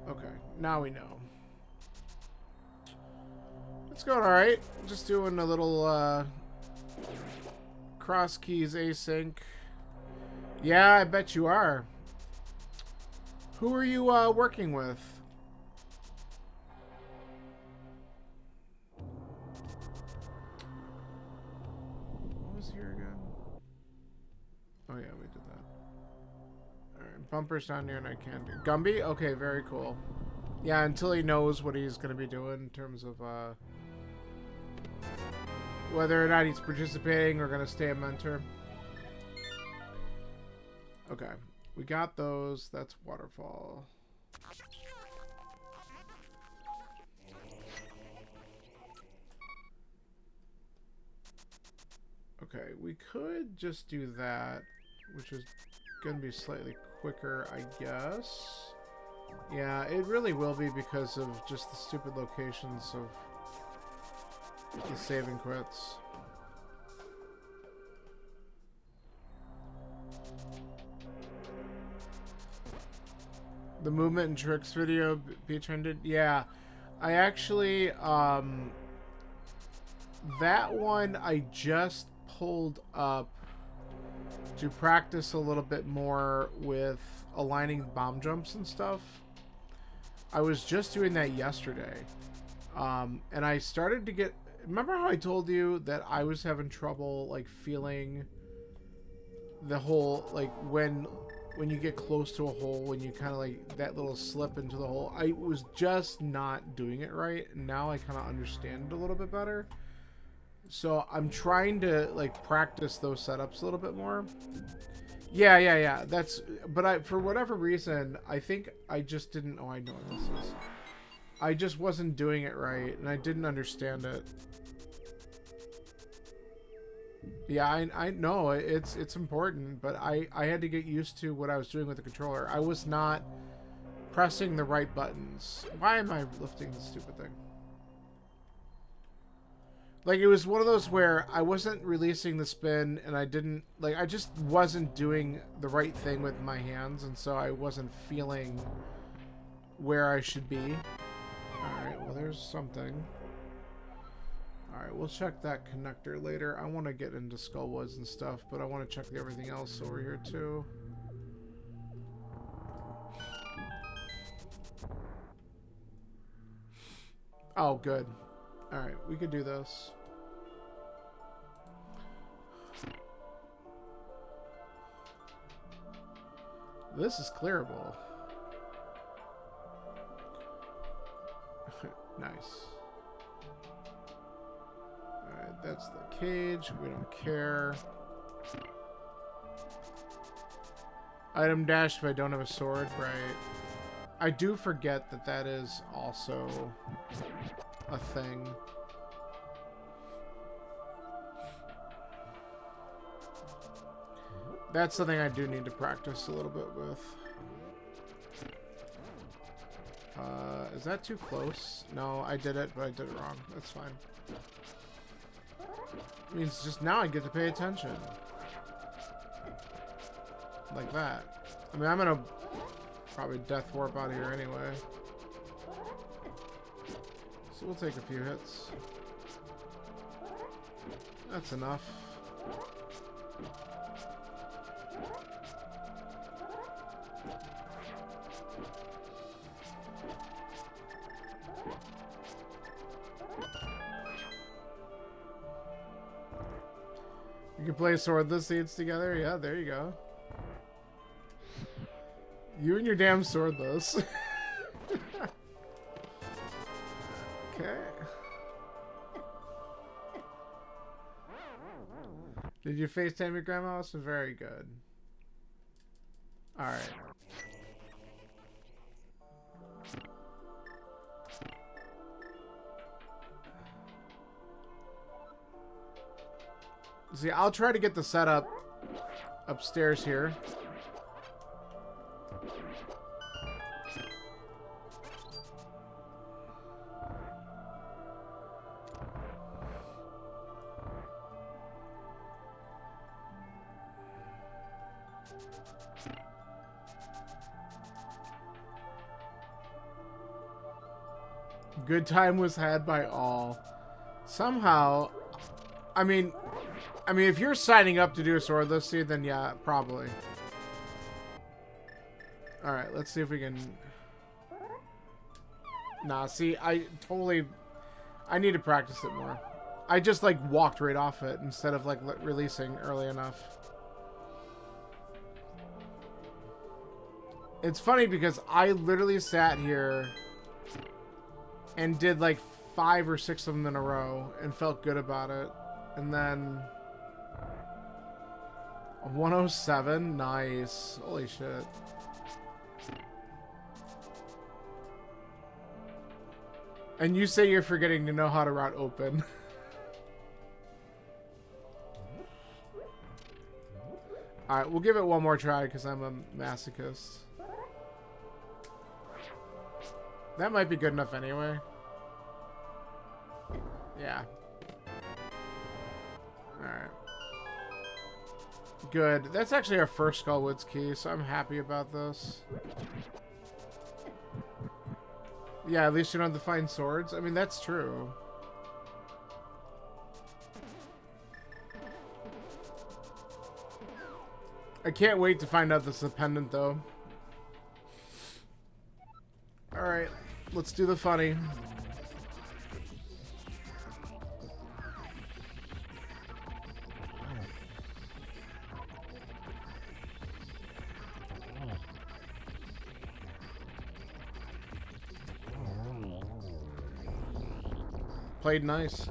Okay, now we know. It's going alright. Just doing a little, Crosskeys Async. Yeah, I bet you are. Who are you, working with? was here again? Oh yeah, we did that. Alright, bumpers down here and I can do. Gumby? Okay, very cool. Yeah, until he knows what he's going to be doing in terms of whether or not he's participating or going to stay a mentor. Okay, we got those. That's waterfall. Okay, we could just do that, which is going to be slightly quicker, I guess. Yeah, it really will be because of just the stupid locations of the save and quits. The movement and tricks video be trended? Yeah. I actually, that one I just pulled up to practice a little bit more with aligning bomb jumps and stuff. I was just doing that yesterday. And I started to get... Remember how I told you that I was having trouble, like, feeling the whole, like, when you get close to a hole, when you kind of, like, that little slip into the hole. I was just not doing it right. And now I kind of understand it a little bit better. So I'm trying to, like, practice those setups a little bit more. Yeah. That's... But for whatever reason, I think I just didn't... Oh, I know what this is. I just wasn't doing it right, and I didn't understand it. Yeah, I know it's important, but I had to get used to what I was doing with the controller. I was not pressing the right buttons. Why am I lifting this stupid thing? Like, it was one of those where I wasn't releasing the spin, and I didn't... Like, I just wasn't doing the right thing with my hands, and so I wasn't feeling where I should be. Alright, well, there's something. Alright, we'll check that connector later. I want to get into Skullwoods and stuff, but I want to check everything else over here, too. Oh, good. Alright, we could do this. This is clearable. Nice. Alright, that's the cage. We don't care. Item dash if I don't have a sword, right? I do forget that that is also a thing. That's something I do need to practice a little bit with. Is that too close? No, I did it, but I did it wrong. That's fine. It means just now I get to pay attention. Like that. I mean, I'm gonna probably death warp out of here anyway. So we'll take a few hits. That's enough. You can play swordless seeds together? Yeah, there you go. You and your damn swordless. Okay. Did you FaceTime your grandma? Also very good. Alright. See, I'll try to get the setup upstairs here. Good time was had by all. Somehow, I mean, if you're signing up to do a swordless seed, then yeah, probably. Alright, let's see if we can... Nah, see, I need to practice it more. I just like walked right off it instead of like releasing early enough. It's funny because I literally sat here and did like 5 or 6 of them in a row and felt good about it. And then a 107, nice. Holy shit. And you say you're forgetting to know how to route open. Alright, we'll give it one more try because I'm a masochist. That might be good enough anyway. Yeah. Alright. Good. That's actually our first Skullwoods key, so I'm happy about this. Yeah, at least you don't have to find swords. I mean, that's true. I can't wait to find out this is a pendant, though. Alright, let's do the funny. Played nice.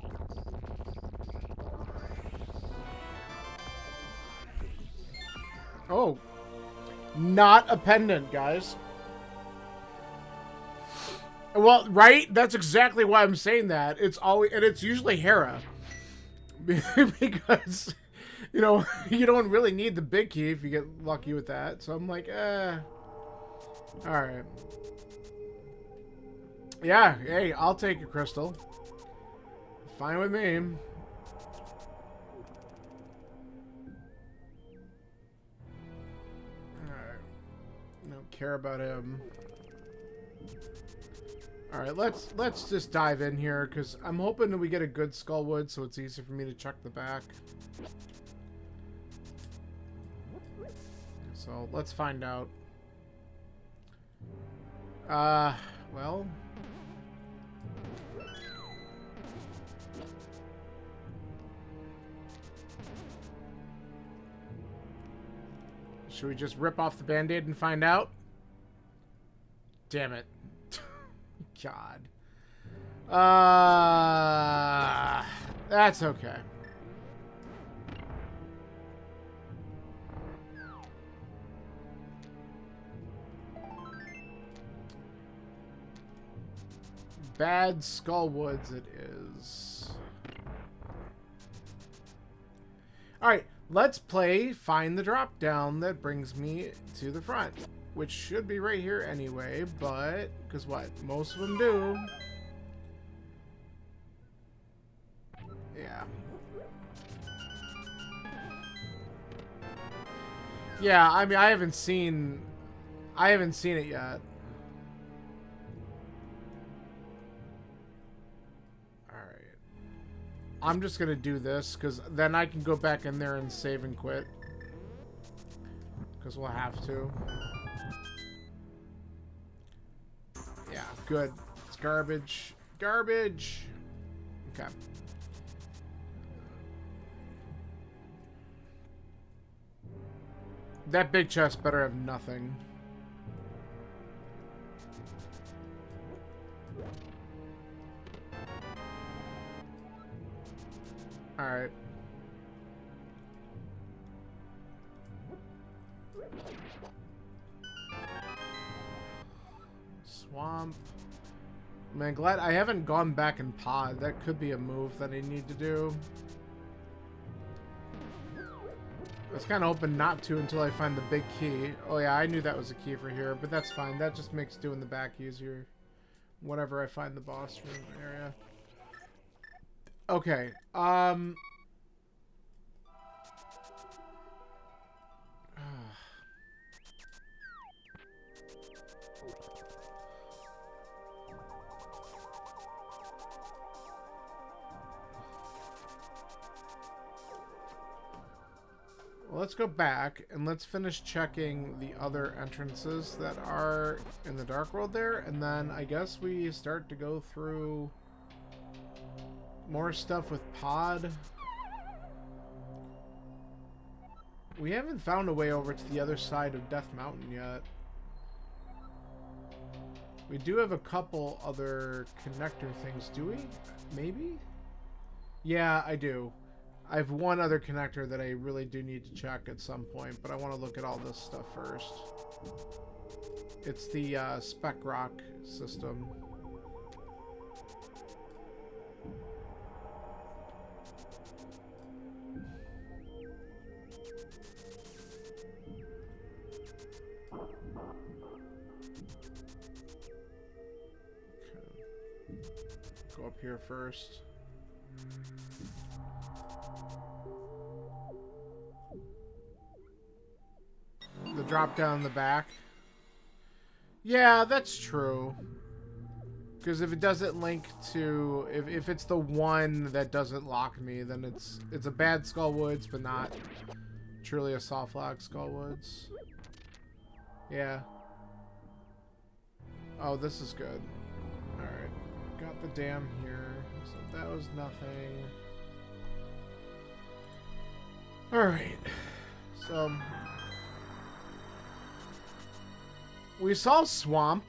Oh. Not a pendant, guys. Well, right? That's exactly why I'm saying that. It's always, and it's usually Hera. Because, you know, you don't really need the big key if you get lucky with that. So I'm like, Alright. Yeah, hey, I'll take a crystal. Fine with me. Alright. Don't care about him. Alright, let's just dive in here, because I'm hoping that we get a good Skullwood, so it's easy for me to check the back. So, let's find out. Well... Should we just rip off the band-aid and find out? Damn it. God. That's okay. Bad Skullwoods it is. Alright. Let's play Find the Drop Down that brings me to the front. Which should be right here anyway, but... Because what? Most of them do. Yeah. Yeah, I mean, I haven't seen it yet. I'm just gonna do this, because then I can go back in there and save and quit. Because we'll have to. Yeah, good. It's garbage. Garbage! Okay. That big chest better have nothing. Alright. Swamp. Man, glad I haven't gone back in pod. That could be a move that I need to do. I was kind of hoping not to until I find the big key. Oh yeah, I knew that was a key for here, but that's fine. That just makes doing the back easier. Whenever I find the boss room area. Okay, well, let's go back and let's finish checking the other entrances that are in the Dark World there, and then I guess we start to go through More stuff with pod. We haven't found a way over to the other side of Death Mountain yet. We do have a couple other connector things, do we? Maybe? Yeah, I do. I have one other connector that I really do need to check at some point, but I want to look at all this stuff first. It's the spec rock system. Go up here first. The drop down in the back. Yeah, that's true. Because if it doesn't link to... If it's the one that doesn't lock me, then it's a bad Skullwoods, but not truly a soft lock Skullwoods. Yeah. Oh, this is good. Alright. Got the dam here. So that was nothing. Alright. So... we saw Swamp.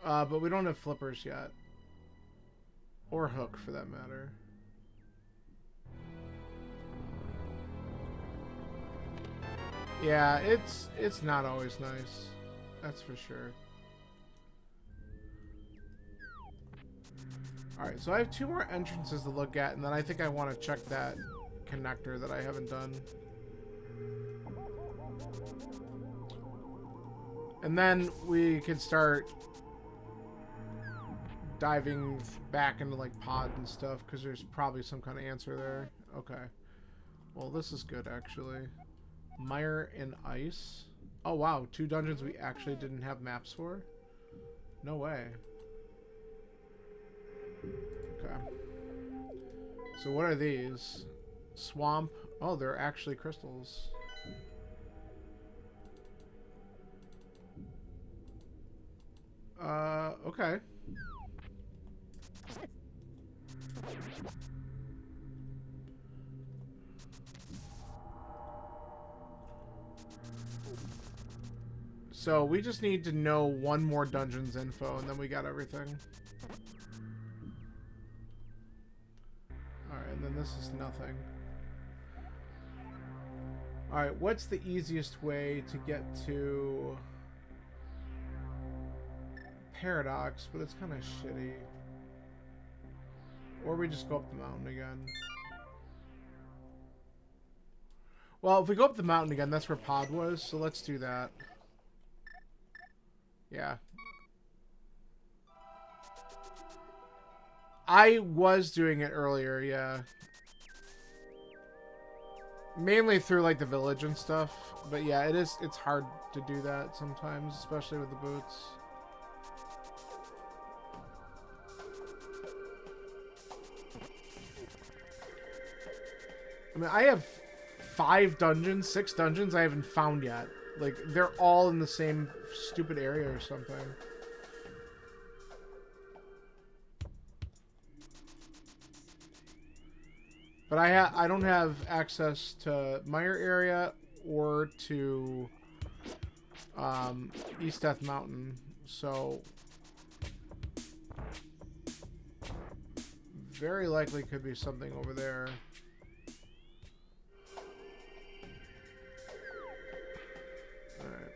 But we don't have flippers yet. Or Hook, for that matter. Yeah, it's not always nice. That's for sure. Alright, so I have 2 more entrances to look at, and then I think I want to check that connector that I haven't done. And then we could start diving back into like pod and stuff, because there's probably some kind of answer there. Okay. Well, this is good, actually. Mire and Ice. Oh, wow. 2 dungeons we actually didn't have maps for? No way. Okay. So what are these? Swamp. Oh, they're actually crystals. Okay. So we just need to know 1 more dungeon's info, and then we got everything. Alright, and then this is nothing. Alright, what's the easiest way to get to Paradox? But it's kind of shitty. Or we just go up the mountain again. Well, if we go up the mountain again, that's where Pod was, so let's do that. Yeah. I was doing it earlier, yeah. Mainly through, like, the village and stuff. But yeah, it's hard to do that sometimes, especially with the boots. I mean, I have 5 dungeons, 6 dungeons I haven't found yet. Like, they're all in the same stupid area or something. But I don't have access to Mire area or to East Death Mountain, so very likely could be something over there. Alright.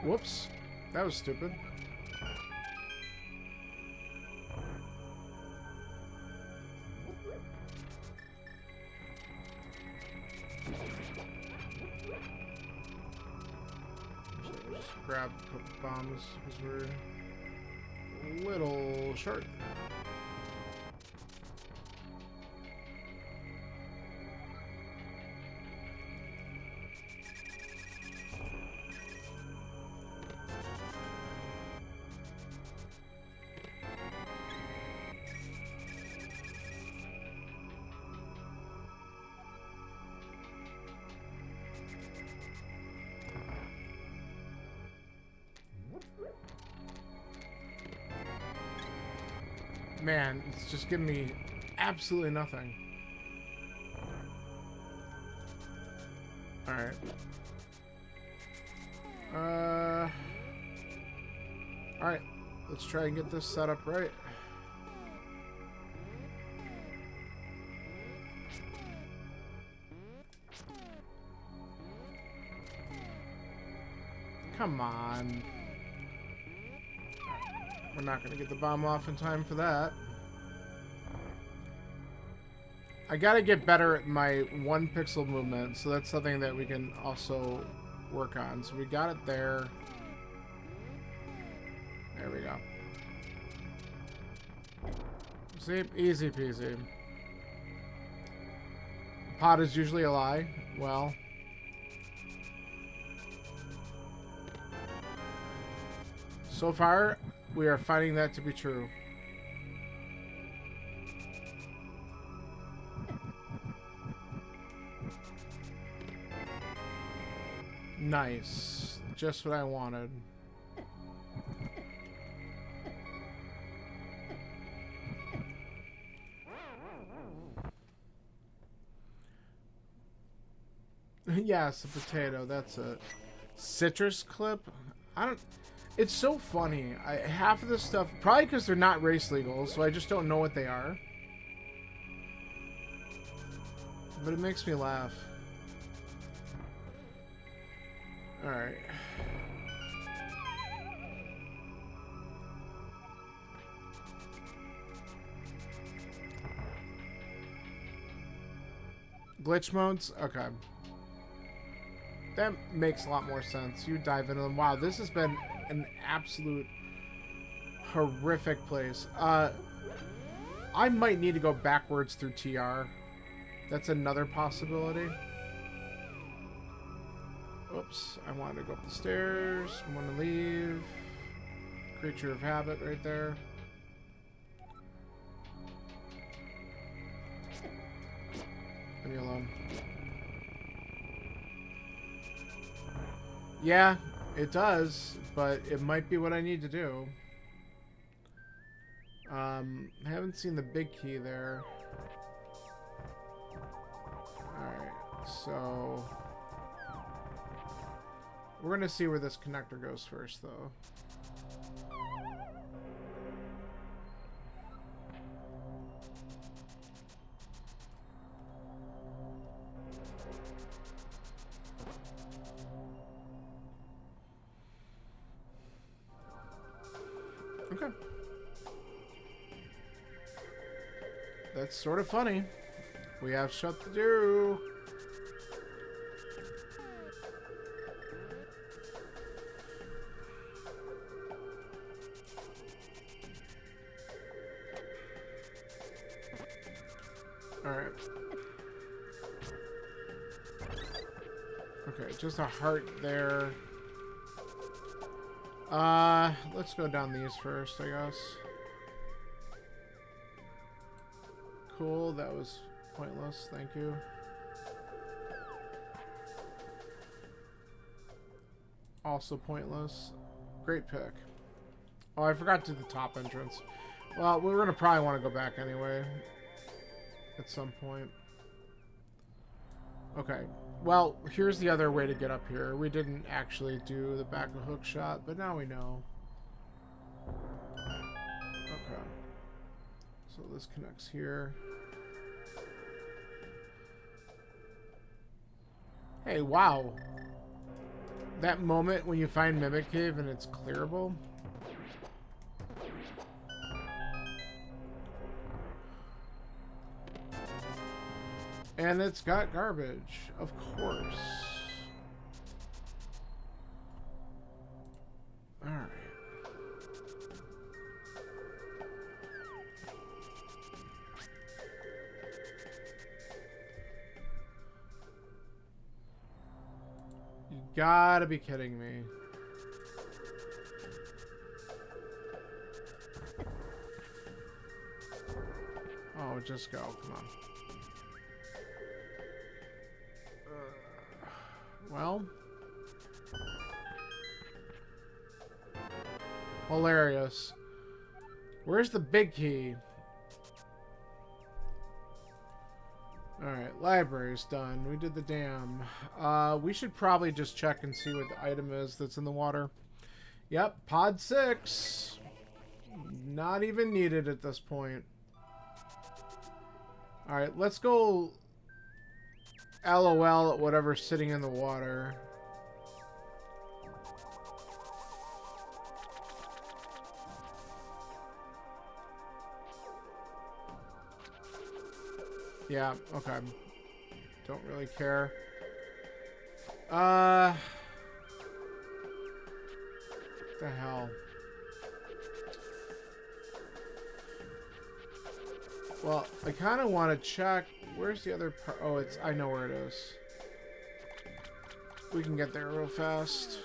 Whoops. That was stupid. So just grab a couple bombs because we're a little short. man, it's just giving me absolutely nothing. Alright. Alright. Let's try and get this set up right. Come on. We're not going to get the bomb off in time for that. I got to get better at my 1 pixel movement, so that's something that we can also work on. So we got it there. There we go. See? Easy peasy. Pot is usually a lie. Well... so far, we are finding that to be true. Nice. Just what I wanted. Yes, a potato. That's it. Citrus clip? I don't... It's so funny. Half of this stuff... Probably because they're not race legal, so I just don't know what they are. But it makes me laugh. Alright. Glitch modes? Okay. That makes a lot more sense. You dive into them. Wow, this has been an absolute horrific place. I might need to go backwards through TR. That's another possibility. Oops, I wanted to go up the stairs. I want to leave. Creature of habit right there. Leave me alone. Yeah, it does, but it might be what I need to do. I haven't seen the big key there. Alright, so... we're going to see where this connector goes first, though. Okay. That's sort of funny. We have shut to do. Alright. Okay, just a heart there. Let's go down these first, I guess. Cool, that was pointless, thank you. Also pointless. Great pick. Oh, I forgot to do the top entrance. Well, we're gonna probably want to go back anyway. At some point. Okay. Well, here's the other way to get up here. We didn't actually do the back of hook shot, but now we know. Okay. So this connects here. Hey, wow. That moment when you find Mimic Cave and it's clearable. And it's got garbage, of course. Alright. You gotta be kidding me. Oh, just go. Come on. Well. Hilarious. Where's the big key? Alright, library's done. We did the dam. We should probably just check and see what the item is that's in the water. Yep, pod 6. Not even needed at this point. Alright, let's go LOL at whatever's sitting in the water. Yeah, okay. Don't really care. What the hell? Well, I kind of want to check. Where's the other part? Oh, it's... I know where it is. We can get there real fast.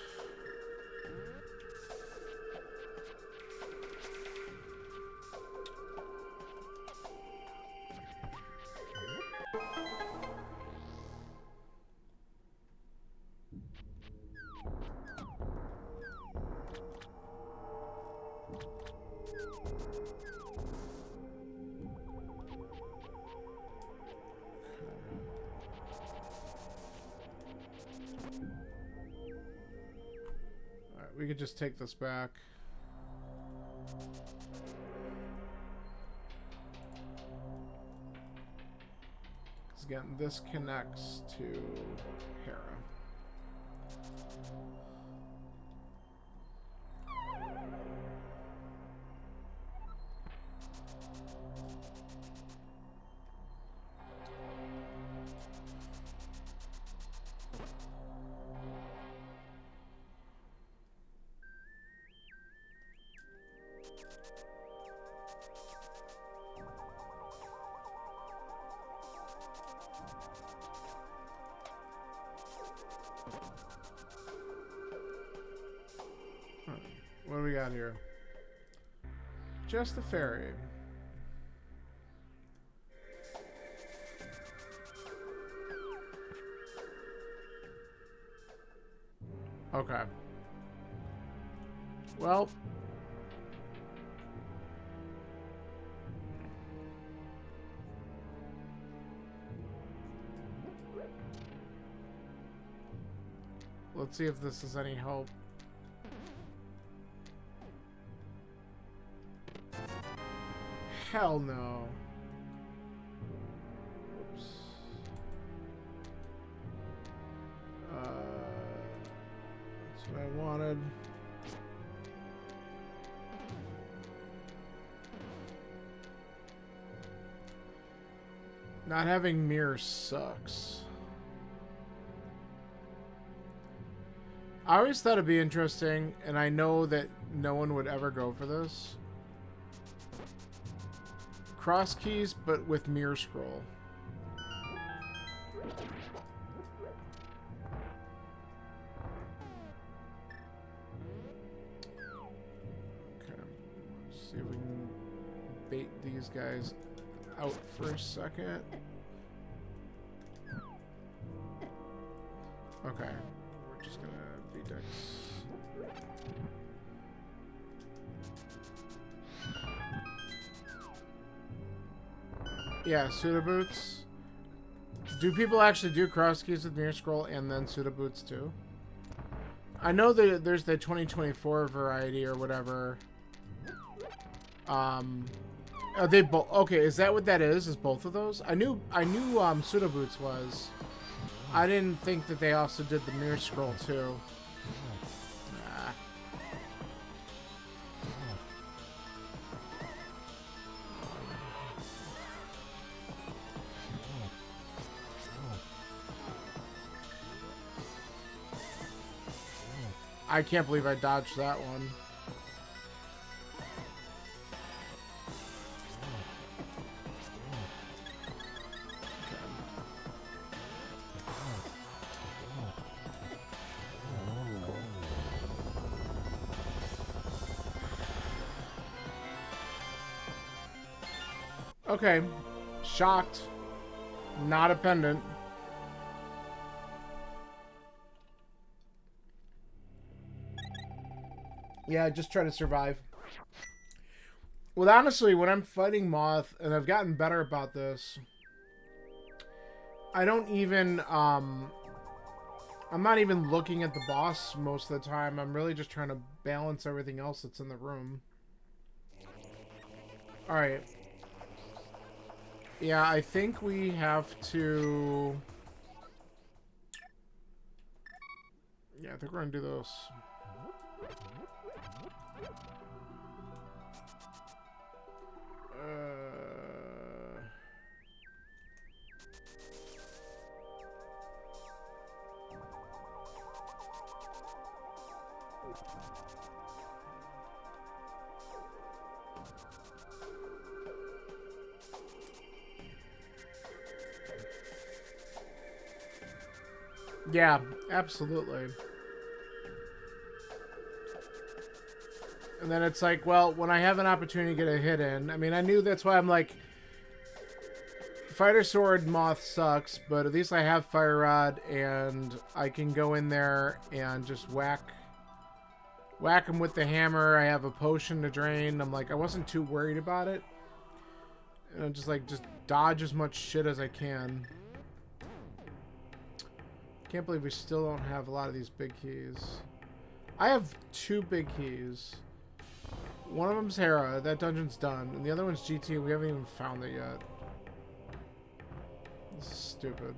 We could just take this back. Because again, this connects to Hera. What do we got here? Just the ferry. Okay. Well. Let's see if this is any help. Hell no. Oops. That's what I wanted. Not having mirrors sucks. I always thought it'd be interesting, and I know that no one would ever go for this. Crosskeys, but with mirror scroll. Okay, let's see if we can bait these guys out for a second. Okay, we're just gonna beat Dex. Yeah, Suda boots. Do people actually do crosskeys with mirror scroll and then Suda boots too? I know that there's the 2024 variety or whatever. Are they both? Okay, is that what that is? Is both of those? I knew Suda boots was. I didn't think that they also did the mirror scroll too. Nah. I can't believe I dodged that one. Okay. Shocked. Not a pendant. Yeah, just try to survive. Well, honestly, when I'm fighting Moth, and I've gotten better about this, I don't even, I'm not even looking at the boss most of the time. I'm really just trying to balance everything else that's in the room. Alright. Yeah, I think we have to... Yeah, I think we're gonna do those. Yeah, absolutely. And then it's like, well, when I have an opportunity to get a hit in, I mean, I knew that's why I'm like, Fighter Sword Moth sucks, but at least I have Fire Rod, and I can go in there and just whack him with the hammer. I have a potion to drain. I'm like, I wasn't too worried about it. And I'm just like, just dodge as much shit as I can. Can't believe we still don't have a lot of these big keys. I have 2 big keys. One of them's Hera. That dungeon's done. And the other one's GT. We haven't even found it yet. This is stupid.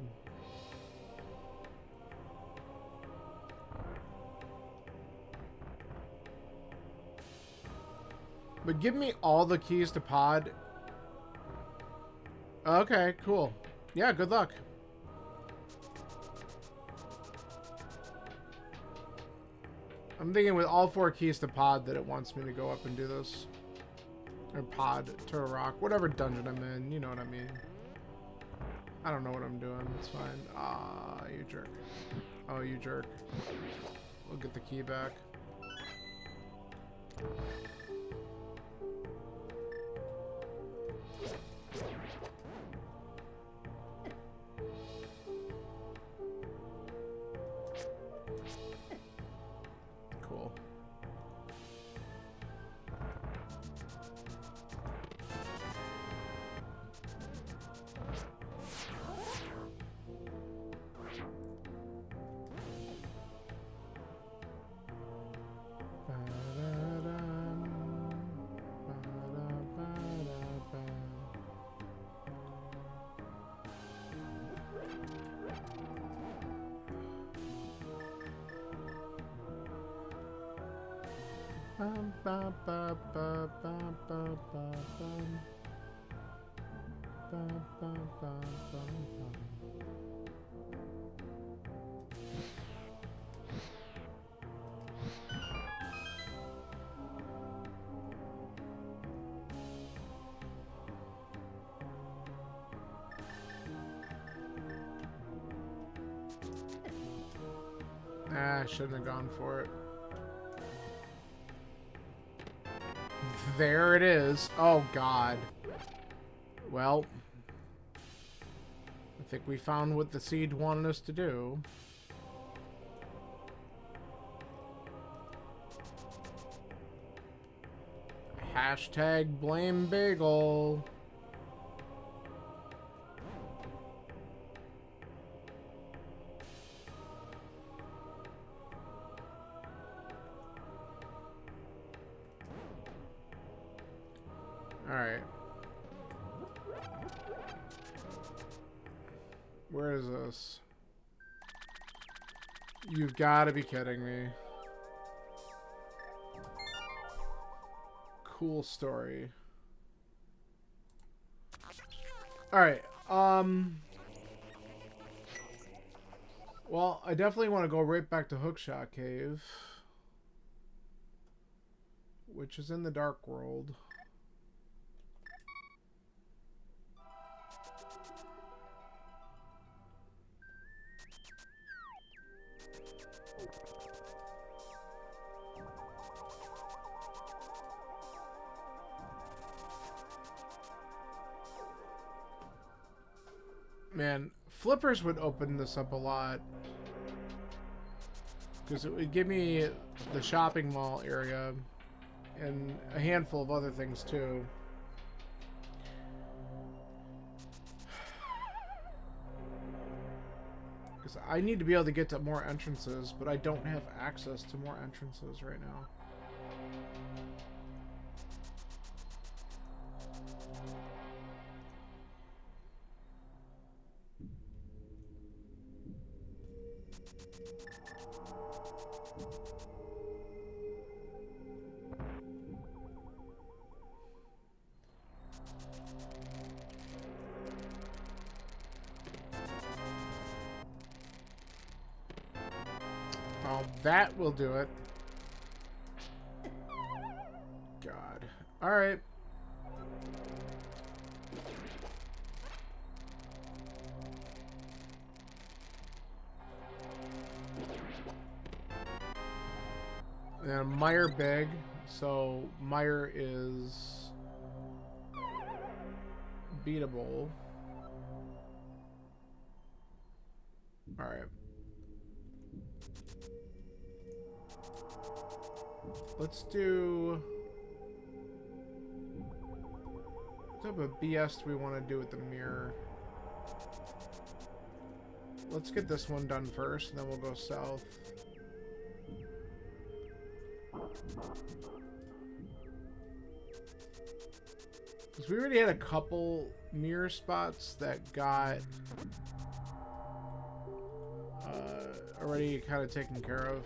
But give me all the keys to pod. Okay, cool. Yeah, good luck. I'm thinking with all 4 keys to pod that it wants me to go up and do this. Or pod, Turtle Rock, whatever dungeon I'm in, you know what I mean. I don't know what I'm doing, it's fine. Ah, you jerk. Oh, you jerk. We'll get the key back. Cool. I shouldn't have gone for it. There it is. Oh, God. Well, I think we found what the seed wanted us to do. Hashtag blame Bagel. Alright. Where is this? You've got to be kidding me. Cool story. Alright, well, I definitely want to go right back to Hookshot Cave, which is in the Dark World. Man, flippers would open this up a lot. Because it would give me the shopping mall area and a handful of other things too. Because I need to be able to get to more entrances, but I don't have access to more entrances right now. Well, that will do it. God. Alright. And Meyer big, so Meyer is beatable. Alright. Let's do... what type of BS do we want to do with the mirror? Let's get this one done first, and then we'll go south. Because we already had a couple mirror spots that got already kind of taken care of.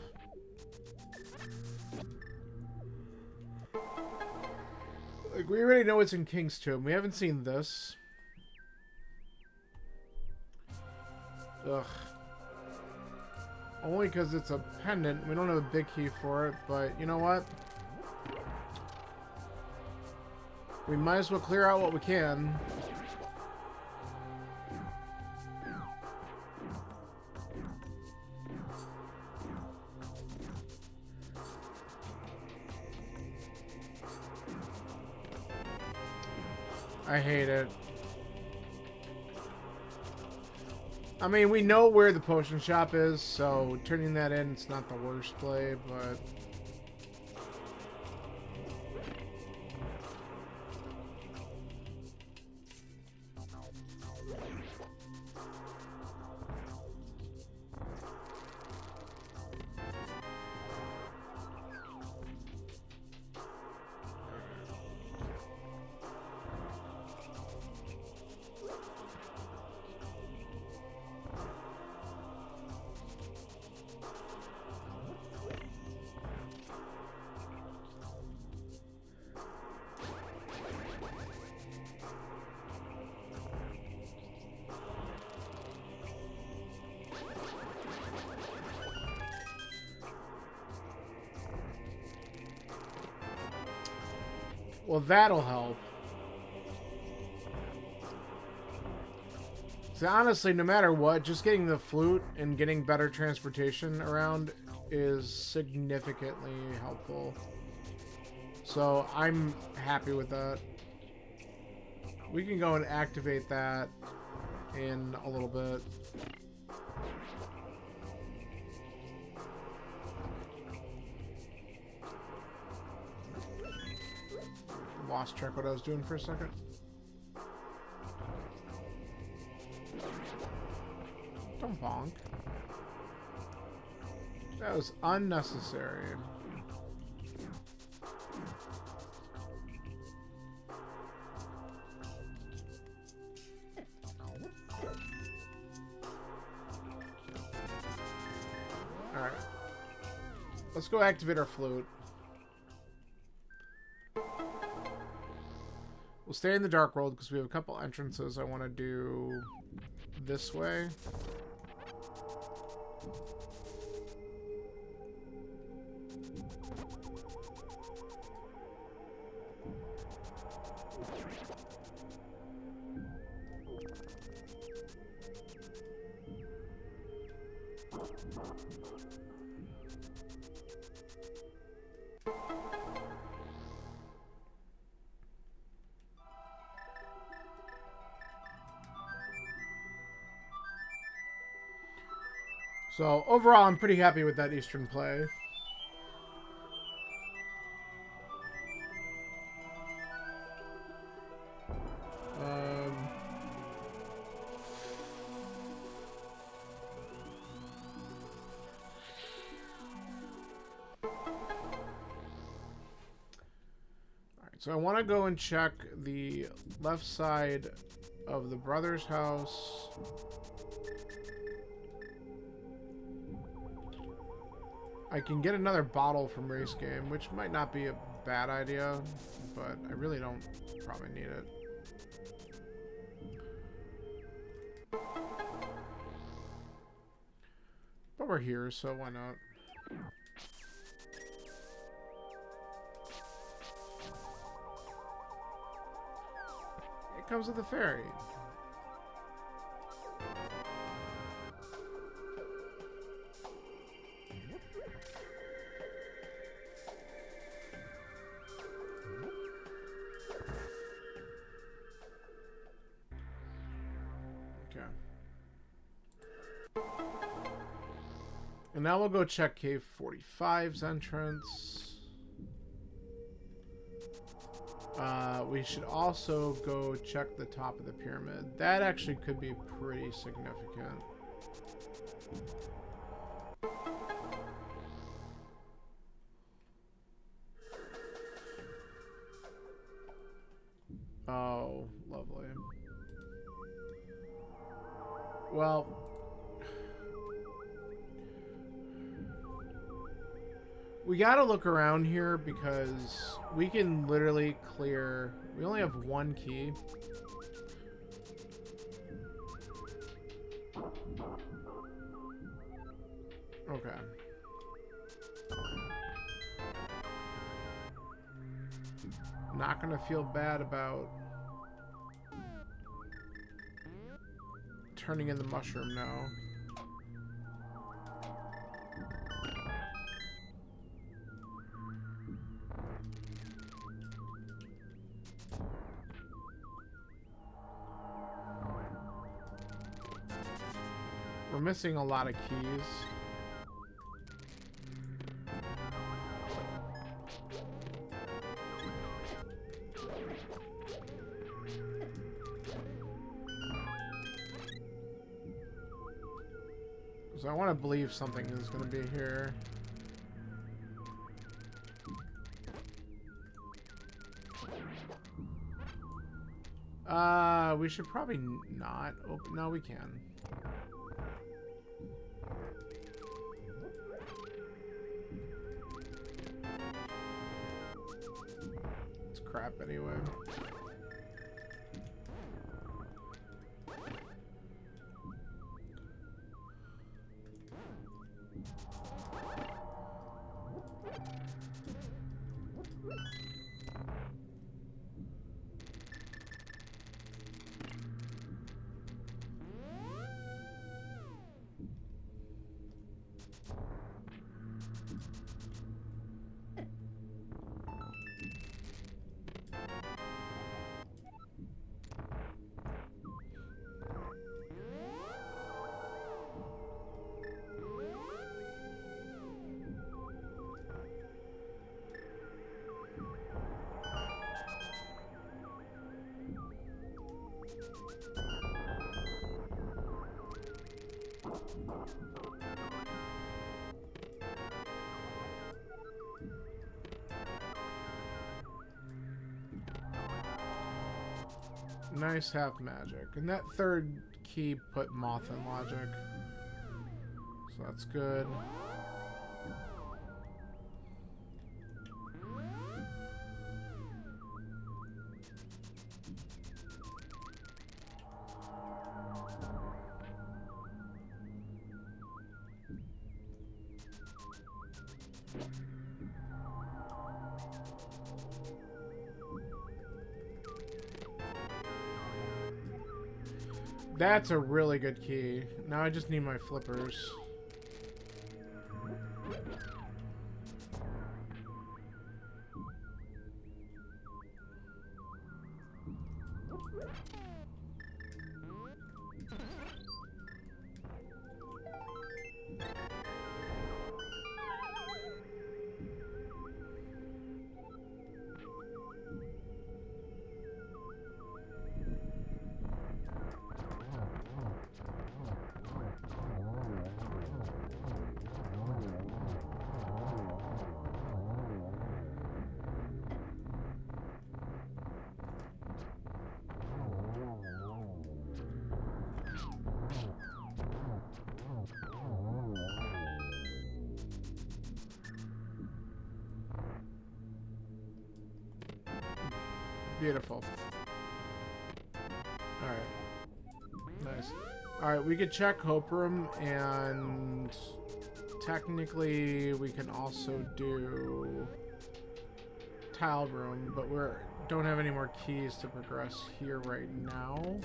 Like, we already know it's in King's Tomb. We haven't seen this. Ugh. Only because it's a pendant. We don't have a big key for it, but you know what? We might as well clear out what we can. I hate it. I mean, we know where the potion shop is, so turning that in, it's not the worst play, but... Well, that'll help. So honestly, no matter what, just getting the flute and getting better transportation around is significantly helpful. So I'm happy with that. We can go and activate that in a little bit. Lost track what I was doing for a second. Don't bonk. That was unnecessary. Alright. Let's go activate our flute. We'll stay in the Dark World because we have a couple entrances I want to do this way. So, overall, I'm pretty happy with that Eastern play. So I want to go and check the left side of the brother's house. I can get another bottle from Race Game, which might not be a bad idea, but I really don't probably need it. But we're here, so why not? It comes with a ferry. And now we'll go check Cave 45's entrance. We should also go check the top of the pyramid. That actually could be pretty significant. Oh, lovely. Well, we gotta look around here because we can literally clear... We only have one key. Okay. Not gonna feel bad about turning in the mushroom now. We're missing a lot of keys. So I want to believe something is going to be here. We should probably not open. No, we can. It's crap anyway. Nice half magic. And that third key put moth in logic. So that's good. That's a really good key. Now I just need my flippers. Beautiful. Alright. Nice. Alright, we could check Hope Room, and technically we can also do Tile Room, but we don't have any more keys to progress here right now.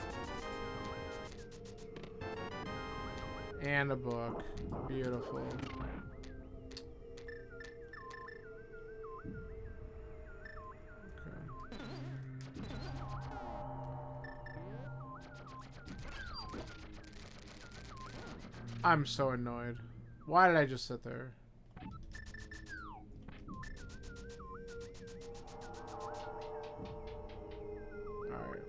And a book. Beautiful. I'm so annoyed. Why did I just sit there? Alright.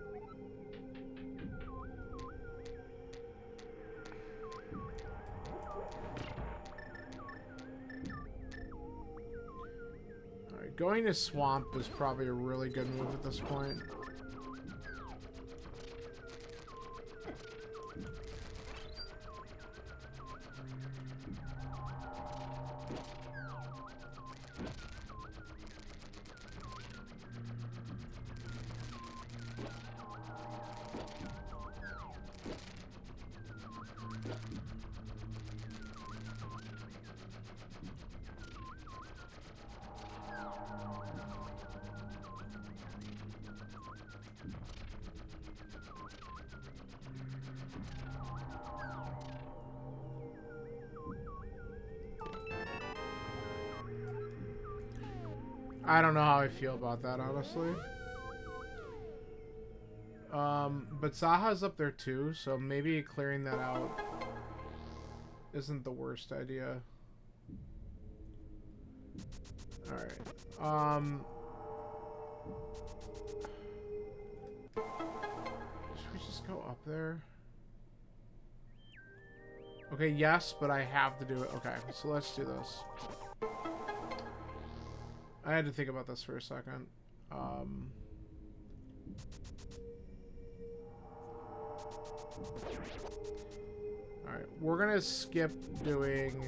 Alright, going to Swamp is probably a really good move at this point. I don't know how I feel about that, honestly. But Zaha's up there too, so maybe clearing that out isn't the worst idea. Alright. Should we just go up there? Okay, yes, but I have to do it. Okay, so let's do this. I had to think about this for a second. Alright, we're gonna skip doing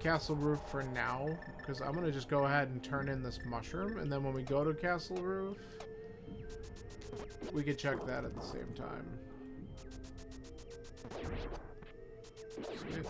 Castle Roof for now, because I'm gonna just go ahead and turn in this mushroom, and then when we go to Castle Roof, we can check that at the same time. Sweet.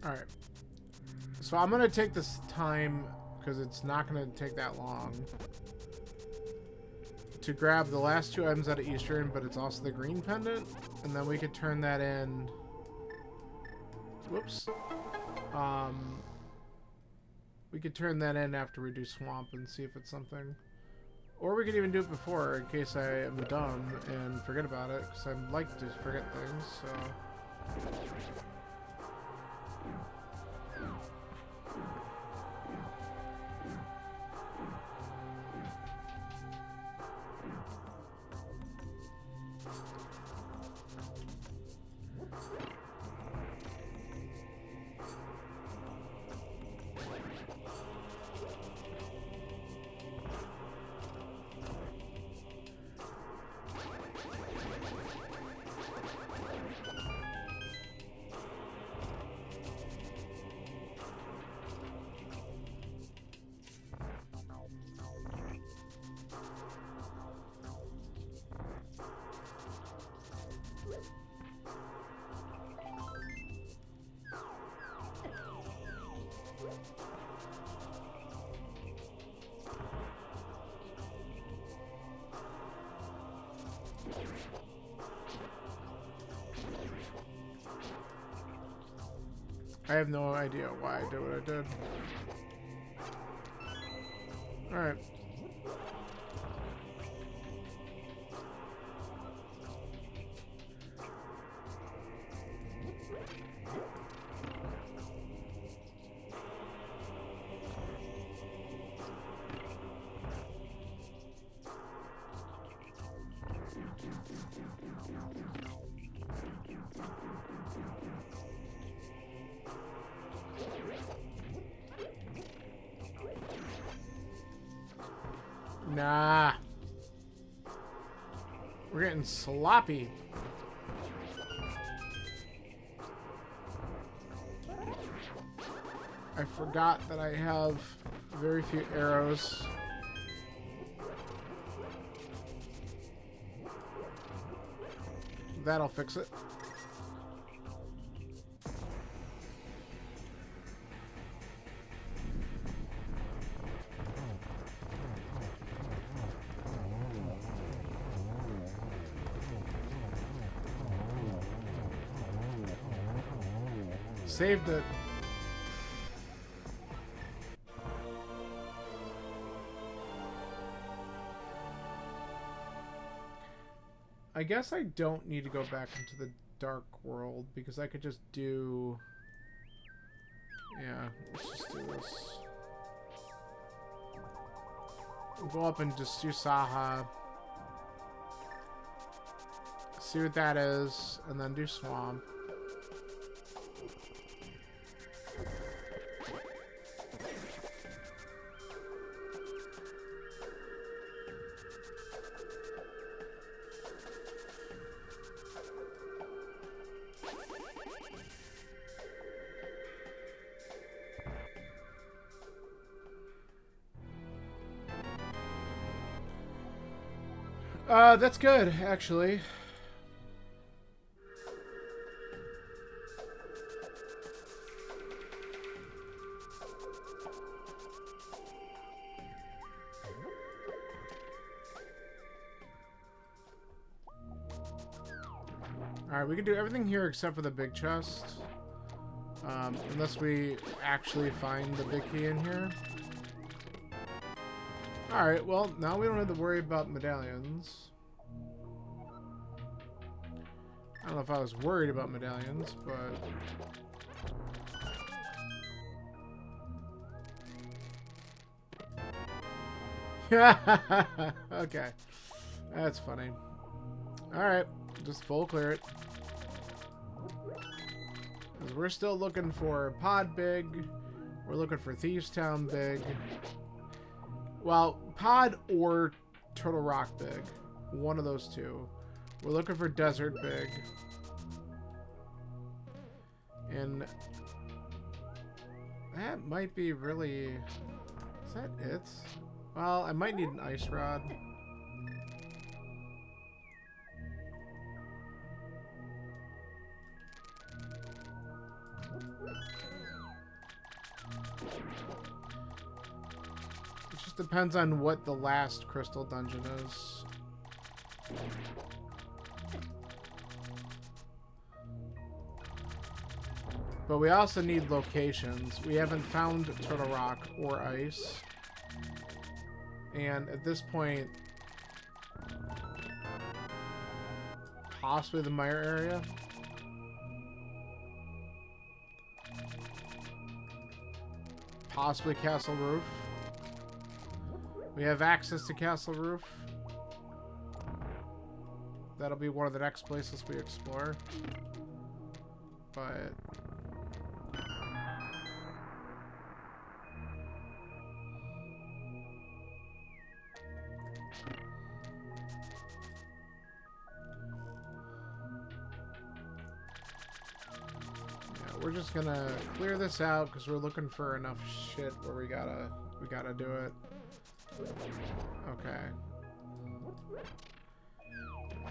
Alright, so I'm going to take this time, because it's not going to take that long, to grab the last two items out of Eastern, but it's also the green pendant, and then we could turn that in. Whoops. We could turn that in after we do Swamp and see if it's something. Or we could even do it before, in case I am dumb and forget about it, because I like to forget things, so... I have no idea why I did what I did. Alright. Nah. We're getting sloppy. I forgot that I have very few arrows. That'll fix it. Saved it. I guess I don't need to go back into the dark world because I could just do... Yeah, let's just do this. We'll go up and just do Saha. See what that is, and then do Swamp. That's good, actually. Alright, we can do everything here except for the big chest. Unless we actually find the big key in here. Alright, well, now we don't have to worry about medallions. I don't know if I was worried about medallions, but... Okay. That's funny. Alright, just full clear it. Because we're still looking for Pod Big. We're looking for Thieves Town Big. Well, Pod or Turtle Rock Big. One of those two. We're looking for Desert Big. And that might be really... Is that it? Well, I might need an ice rod. It just depends on what the last crystal dungeon is. But we also need locations. We haven't found Turtle Rock or Ice. And at this point, possibly the Mire area. Possibly Castle Roof. We have access to Castle Roof. That'll be one of the next places we explore. But... we're just gonna clear this out because we're looking for enough shit where we gotta do it. Okay.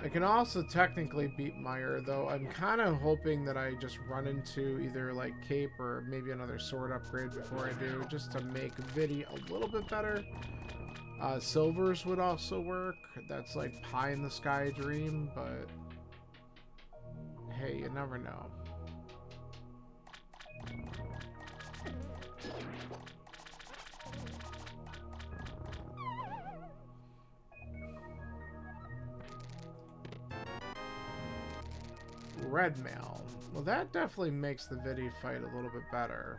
I can also technically beat Mire, though I'm kind of hoping that I just run into either like Cape or maybe another sword upgrade before I do, just to make Vidi a little bit better. Silvers would also work. That's like pie in the sky dream, but hey, you never know. Red mail. Well, that definitely makes the Vidi fight a little bit better.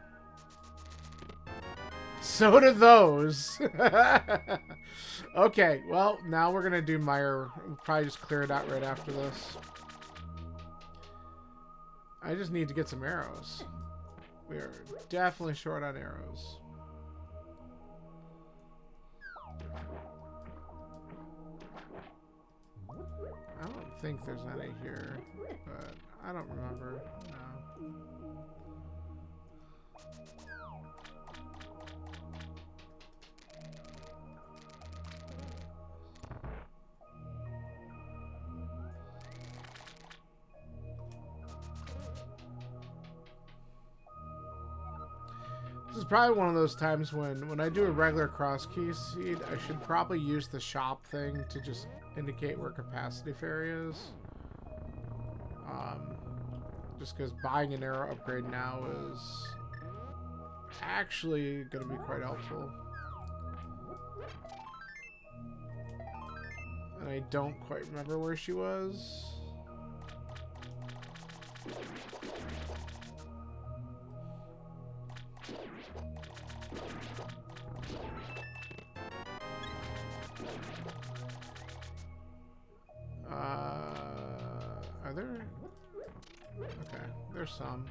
So do those. Okay, well, now we're gonna do Mire. We'll probably just clear it out right after this. I just need to get some arrows. We are definitely short on arrows. think there's any here, but I don't remember. No. This is probably one of those times when I do a regular Crosskeys seed, I should probably use the shop thing to just indicate where capacity fair is. Just because buying an arrow upgrade now is actually going to be quite helpful. And I don't quite remember where she was. Are there? Okay, there's some.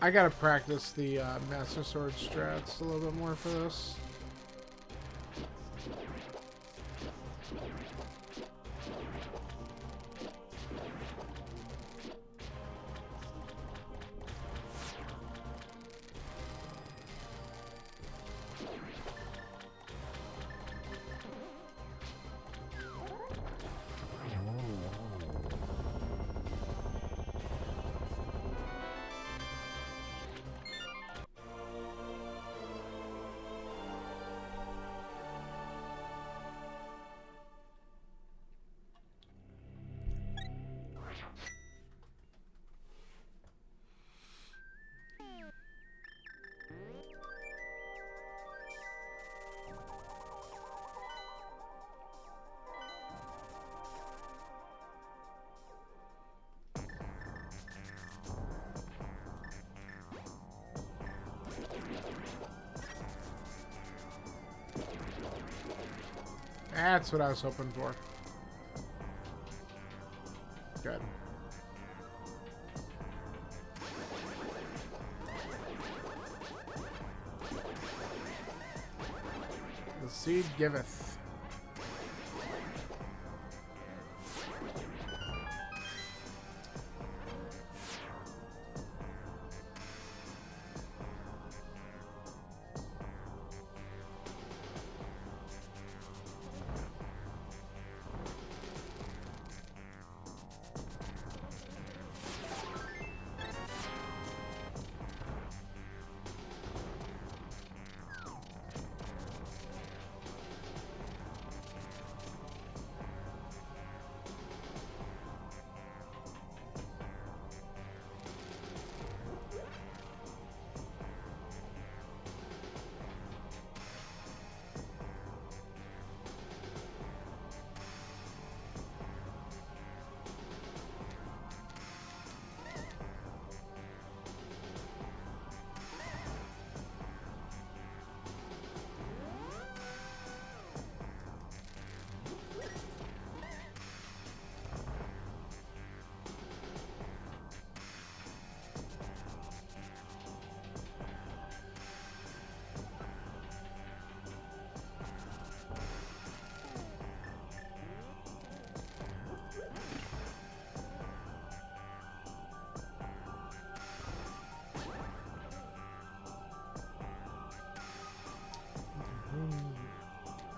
I gotta practice the Master Sword strats a little bit more for this. That's what I was hoping for. Good. The seed giveth.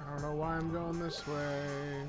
I don't know why I'm going this way.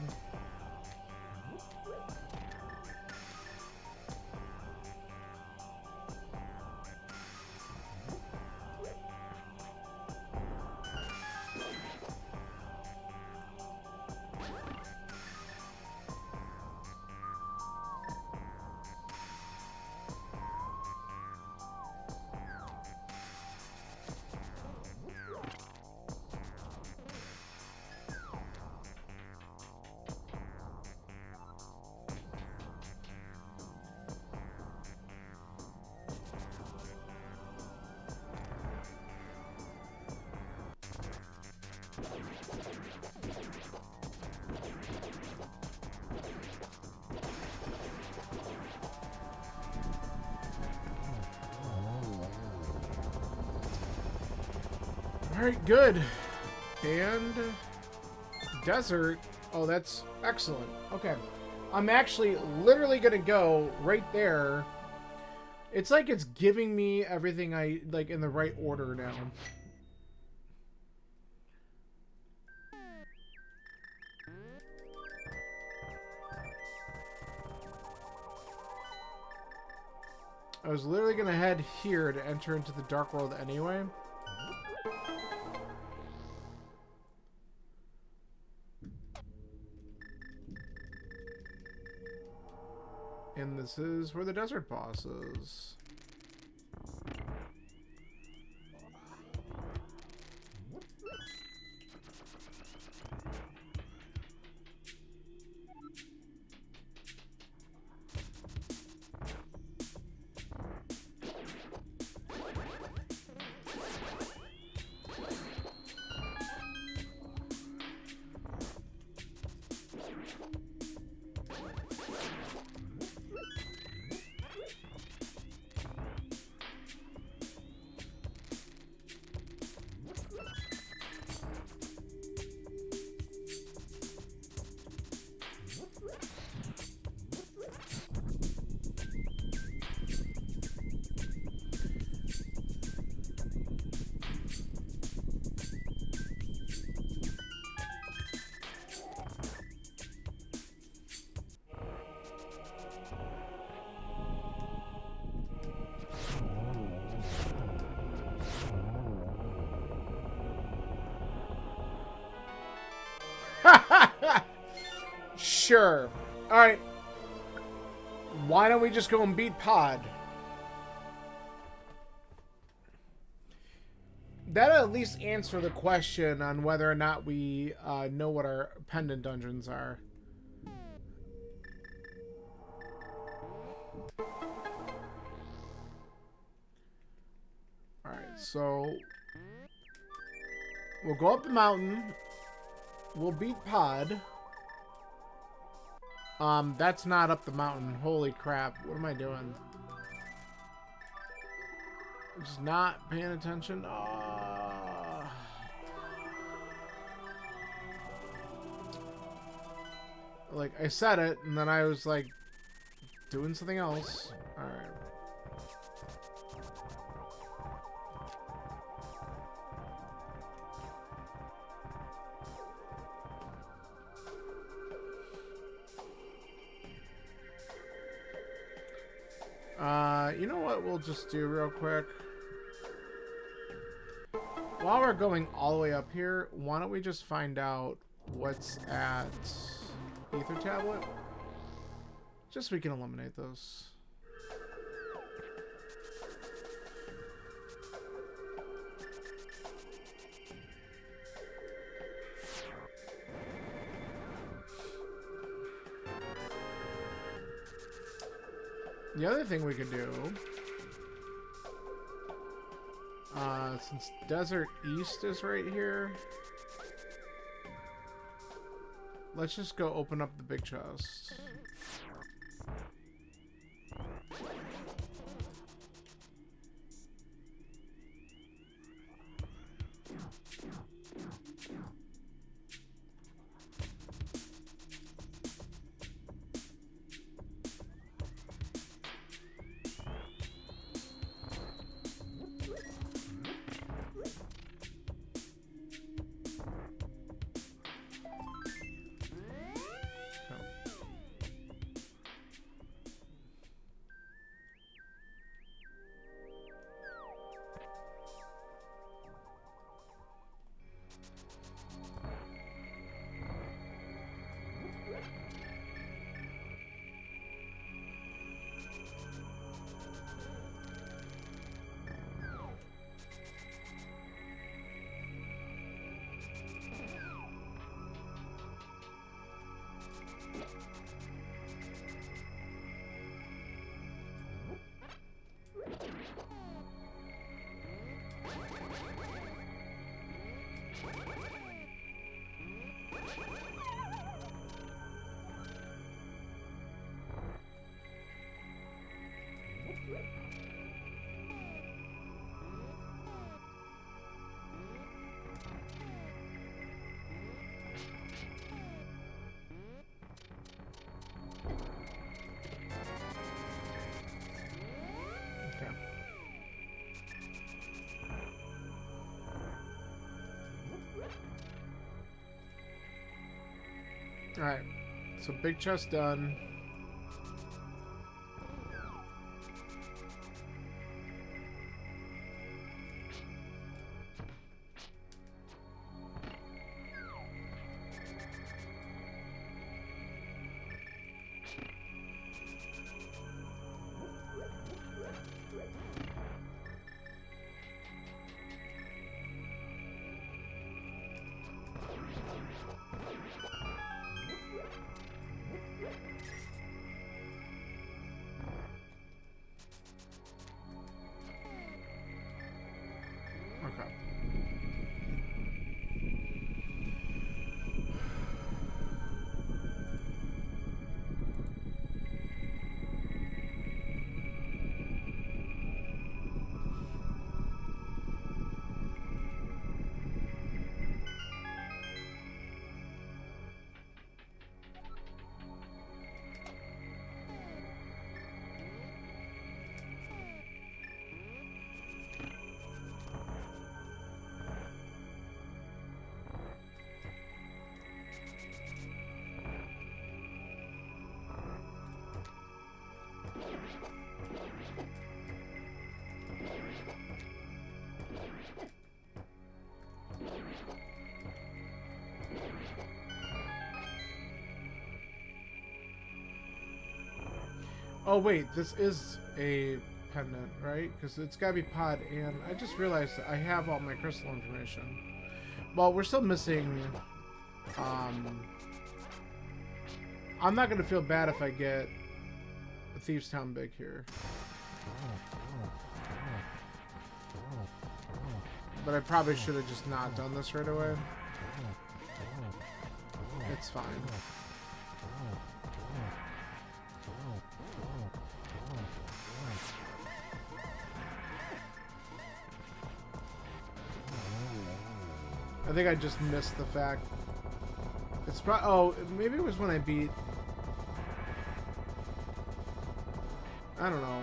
Alright, good. And desert. Oh, that's excellent. Okay. I'm actually literally gonna go right there. It's like it's giving me everything I like in the right order now. I was literally gonna head here to enter into the Dark World anyway. And this is where the desert boss is. Sure. Alright. Why don't we just go and beat Pod? That'll at least answer the question on whether or not we know what our pendant dungeons are. Alright, so we'll go up the mountain. We'll beat Pod. That's not up the mountain. Holy crap. What am I doing? I'm just not paying attention. Like, I said it, and then I was, like, doing something else. Alright. You know what we'll just do real quick? While we're going all the way up here, why don't we just find out what's at Ether Tablet? Just so we can eliminate those. The other thing we could do, since Desert East is right here, let's just go open up the big chest. Alright. So big chest done. Okay. Oh wait, this is a pendant, right? Because it's gotta be pod, and I just realized that I have all my crystal information. Well, we're still missing. I'm not gonna feel bad if I get a Thieves Town big here, but I probably should have just not done this right away. It's fine. I think I just missed the fact. It's probably. Oh, maybe it was when I beat. I don't know.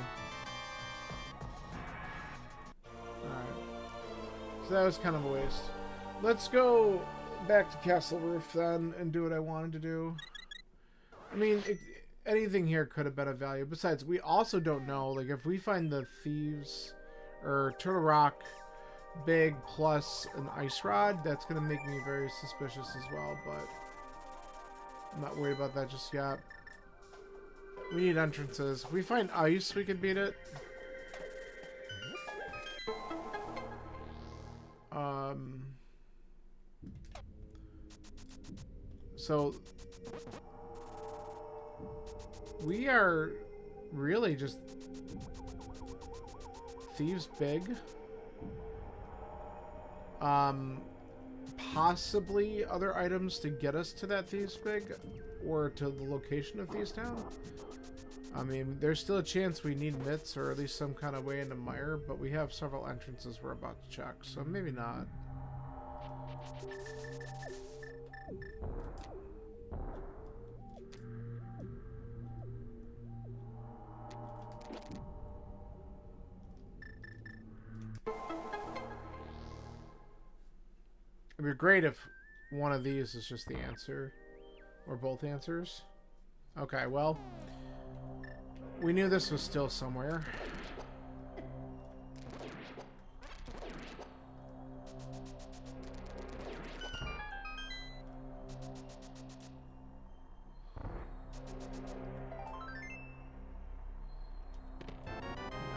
Alright. So that was kind of a waste. Let's go back to Castle Roof then and do what I wanted to do. I mean, anything here could have been of value. Besides, we also don't know, like, if we find the Thieves or Turtle Rock big plus an ice rod, that's going to make me very suspicious as well, but I'm not worried about that just yet. We need entrances. If we find ice, we can beat it. So we are really just Thieves big. Possibly other items to get us to that Thieves big or to the location of Thieves Town. I mean, there's still a chance we need mitts or at least some kind of way into Mire, but we have several entrances we're about to check, so maybe not. It'd be great if one of these is just the answer, or both answers. Okay, well, we knew this was still somewhere.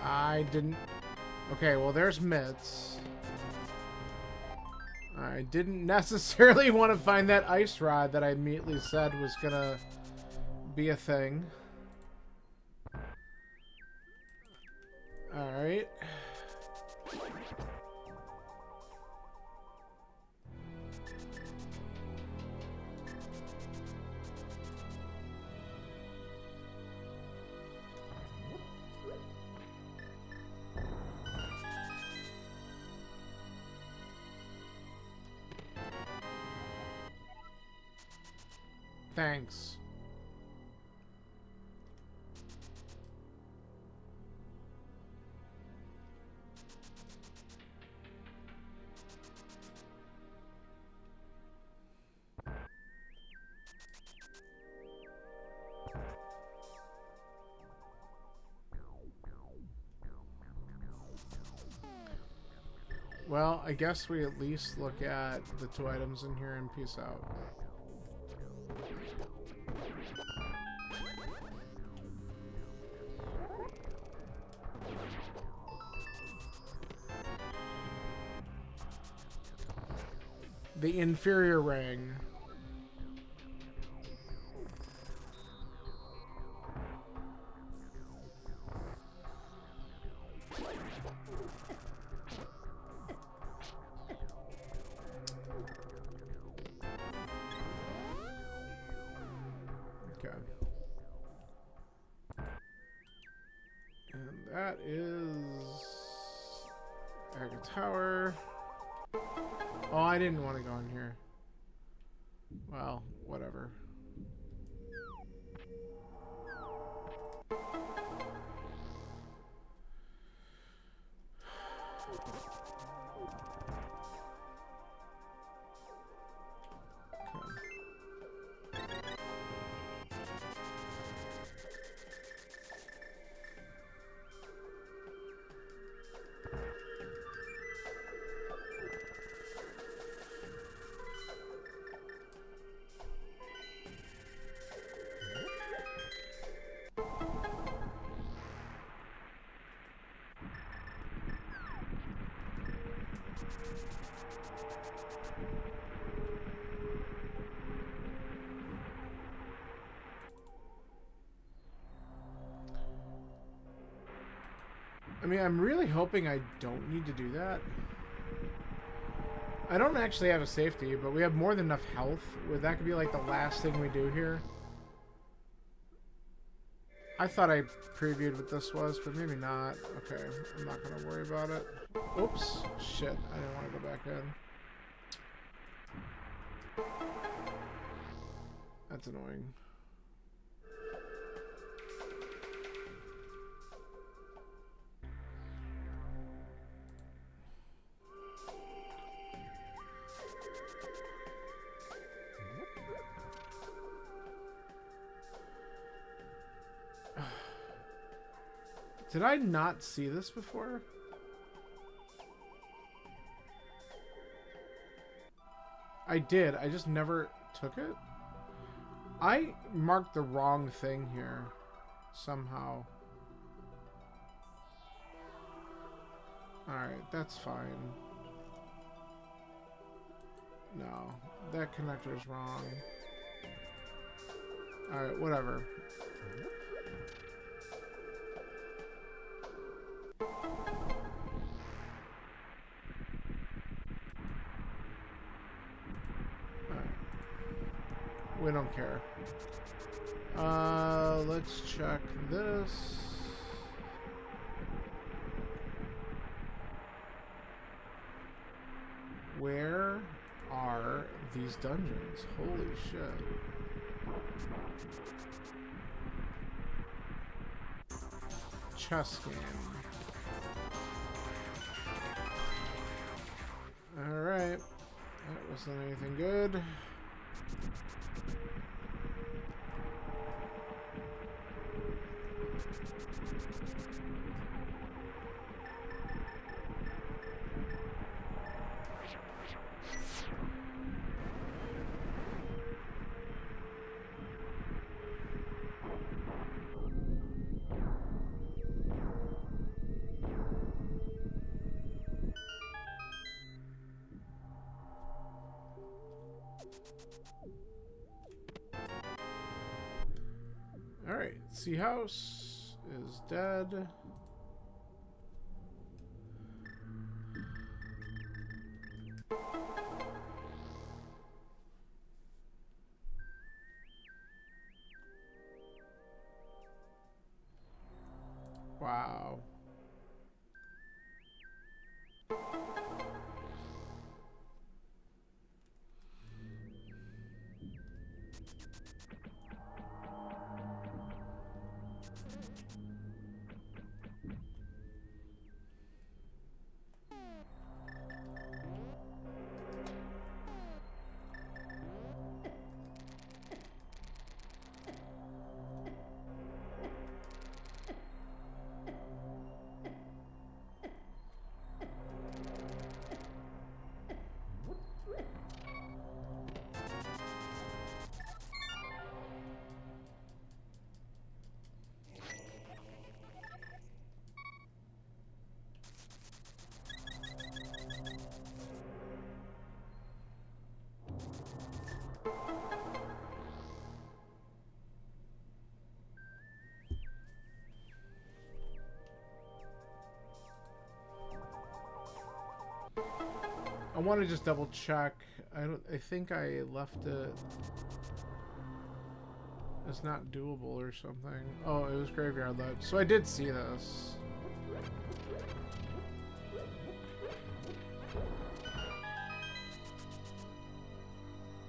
I didn't... Okay, well, there's mitts. I didn't necessarily want to find that ice rod that I immediately said was gonna be a thing. Alright. Thanks. Well, I guess we at least look at the 2 items in here and peace out. The inferior ring. Okay. And that is Bagel Tower. Oh, I didn't want to go in here. Well, whatever. I mean, I'm really hoping I don't need to do that. I don't actually have a safety, but we have more than enough health. Would that could be like the last thing we do here? I thought I previewed what this was, but maybe not. Okay, I'm not going to worry about it. Oops. Shit, I didn't want to go back in. That's annoying. Did I not see this before? I did. I just never took it. I marked the wrong thing here. Somehow. Alright, that's fine. No, that connector's wrong. Alright, whatever. We don't care. Let's check this. Where are these dungeons? Holy shit. Chest scan. Alright. That wasn't anything good. Alright, Sea House is dead. Wow. want to just double check. I think I left it. It's not doable or something. Oh, it was graveyard load. So I did see this.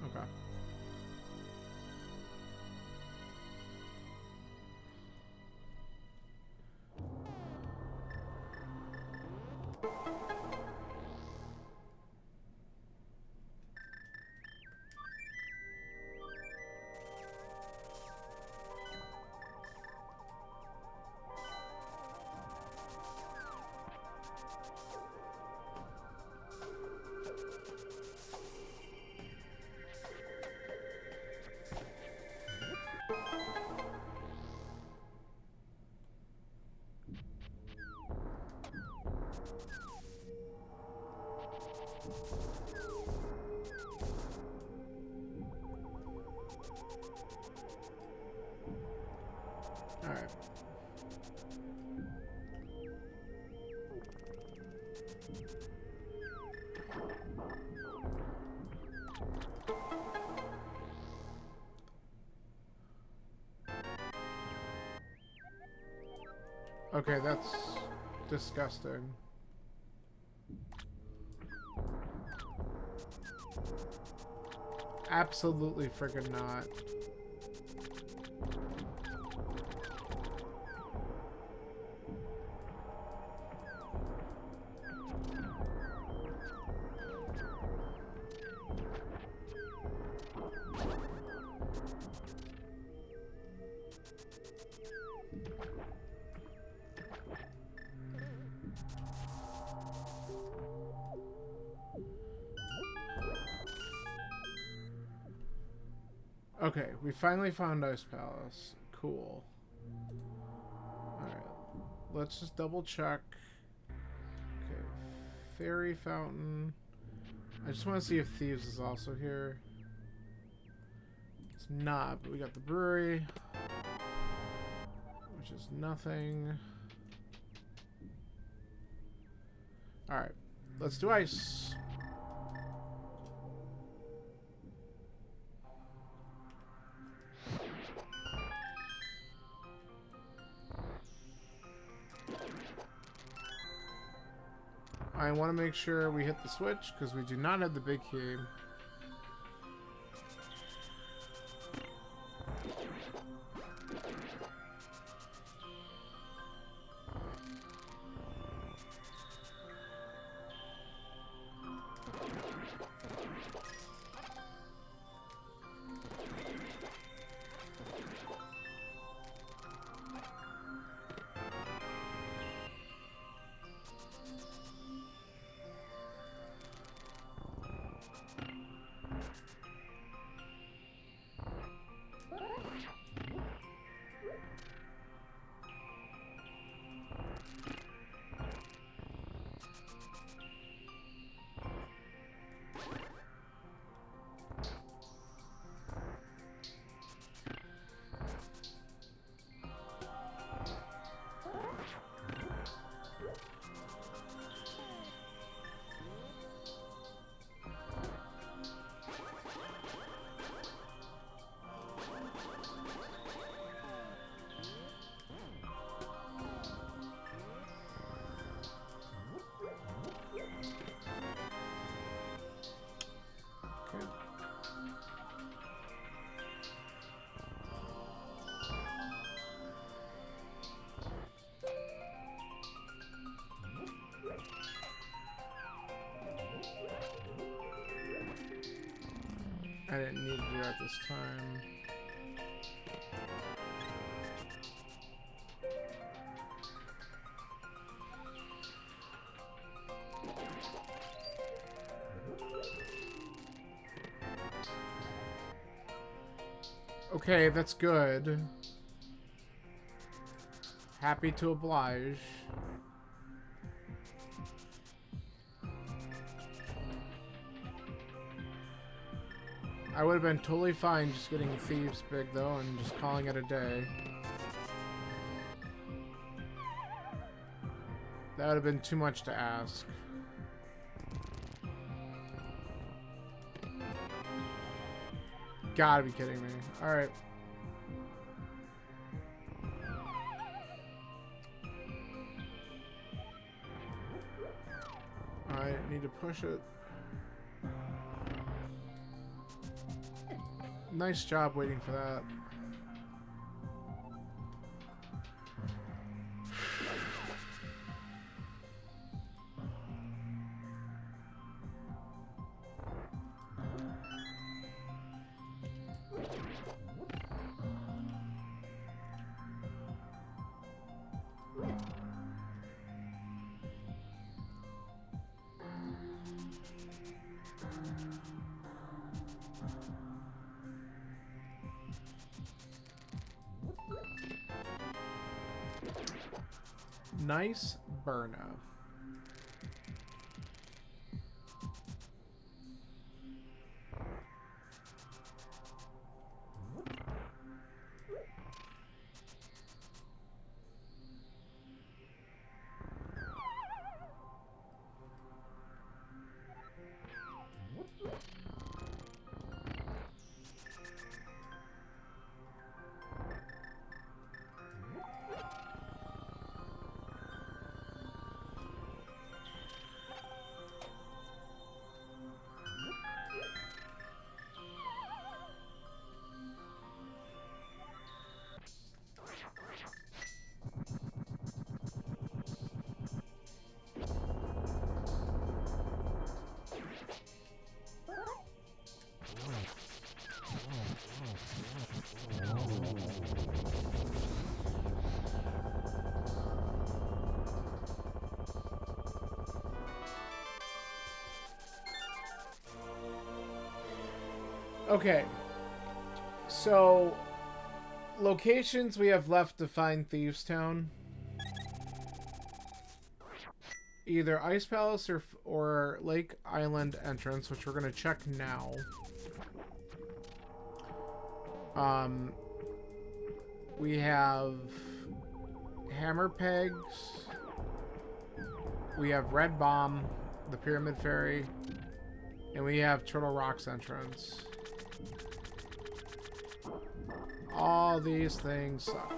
Okay. Alright. Okay, that's disgusting. Absolutely friggin' not. Okay, we finally found Ice Palace. Cool. Alright. Let's just double check. Okay. Fairy Fountain. I just want to see if Thieves is also here. It's not, but we got the brewery. Which is nothing. Alright. Let's do ice. I want to make sure we hit the switch because we do not have the big key. I didn't need to do that this time. Okay, that's good. Happy to oblige. I would have been totally fine just getting Thieves big though and just calling it a day. That would have been too much to ask. gotta be kidding me. Alright. Alright, need to push it. Nice job waiting for that. Nice burner. Okay, so locations we have left to find Thieves Town. Either Ice Palace or Lake Island entrance, which we're going to check now. We have Hammer Pegs. We have Red Bomb, the Pyramid Fairy, and we have Turtle Rock's entrance. All these things suck.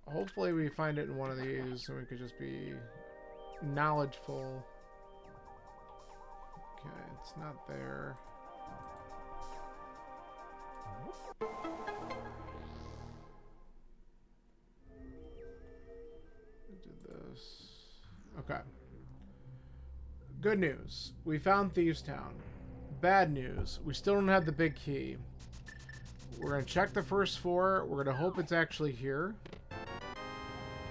Hopefully we find it in one of these and we could just be knowledgeful. Okay, it's not there. Did this. Okay. Good news. We found Thieves Town. Bad news. We still don't have the big key. We're going to check the first floor. We're going to hope it's actually here,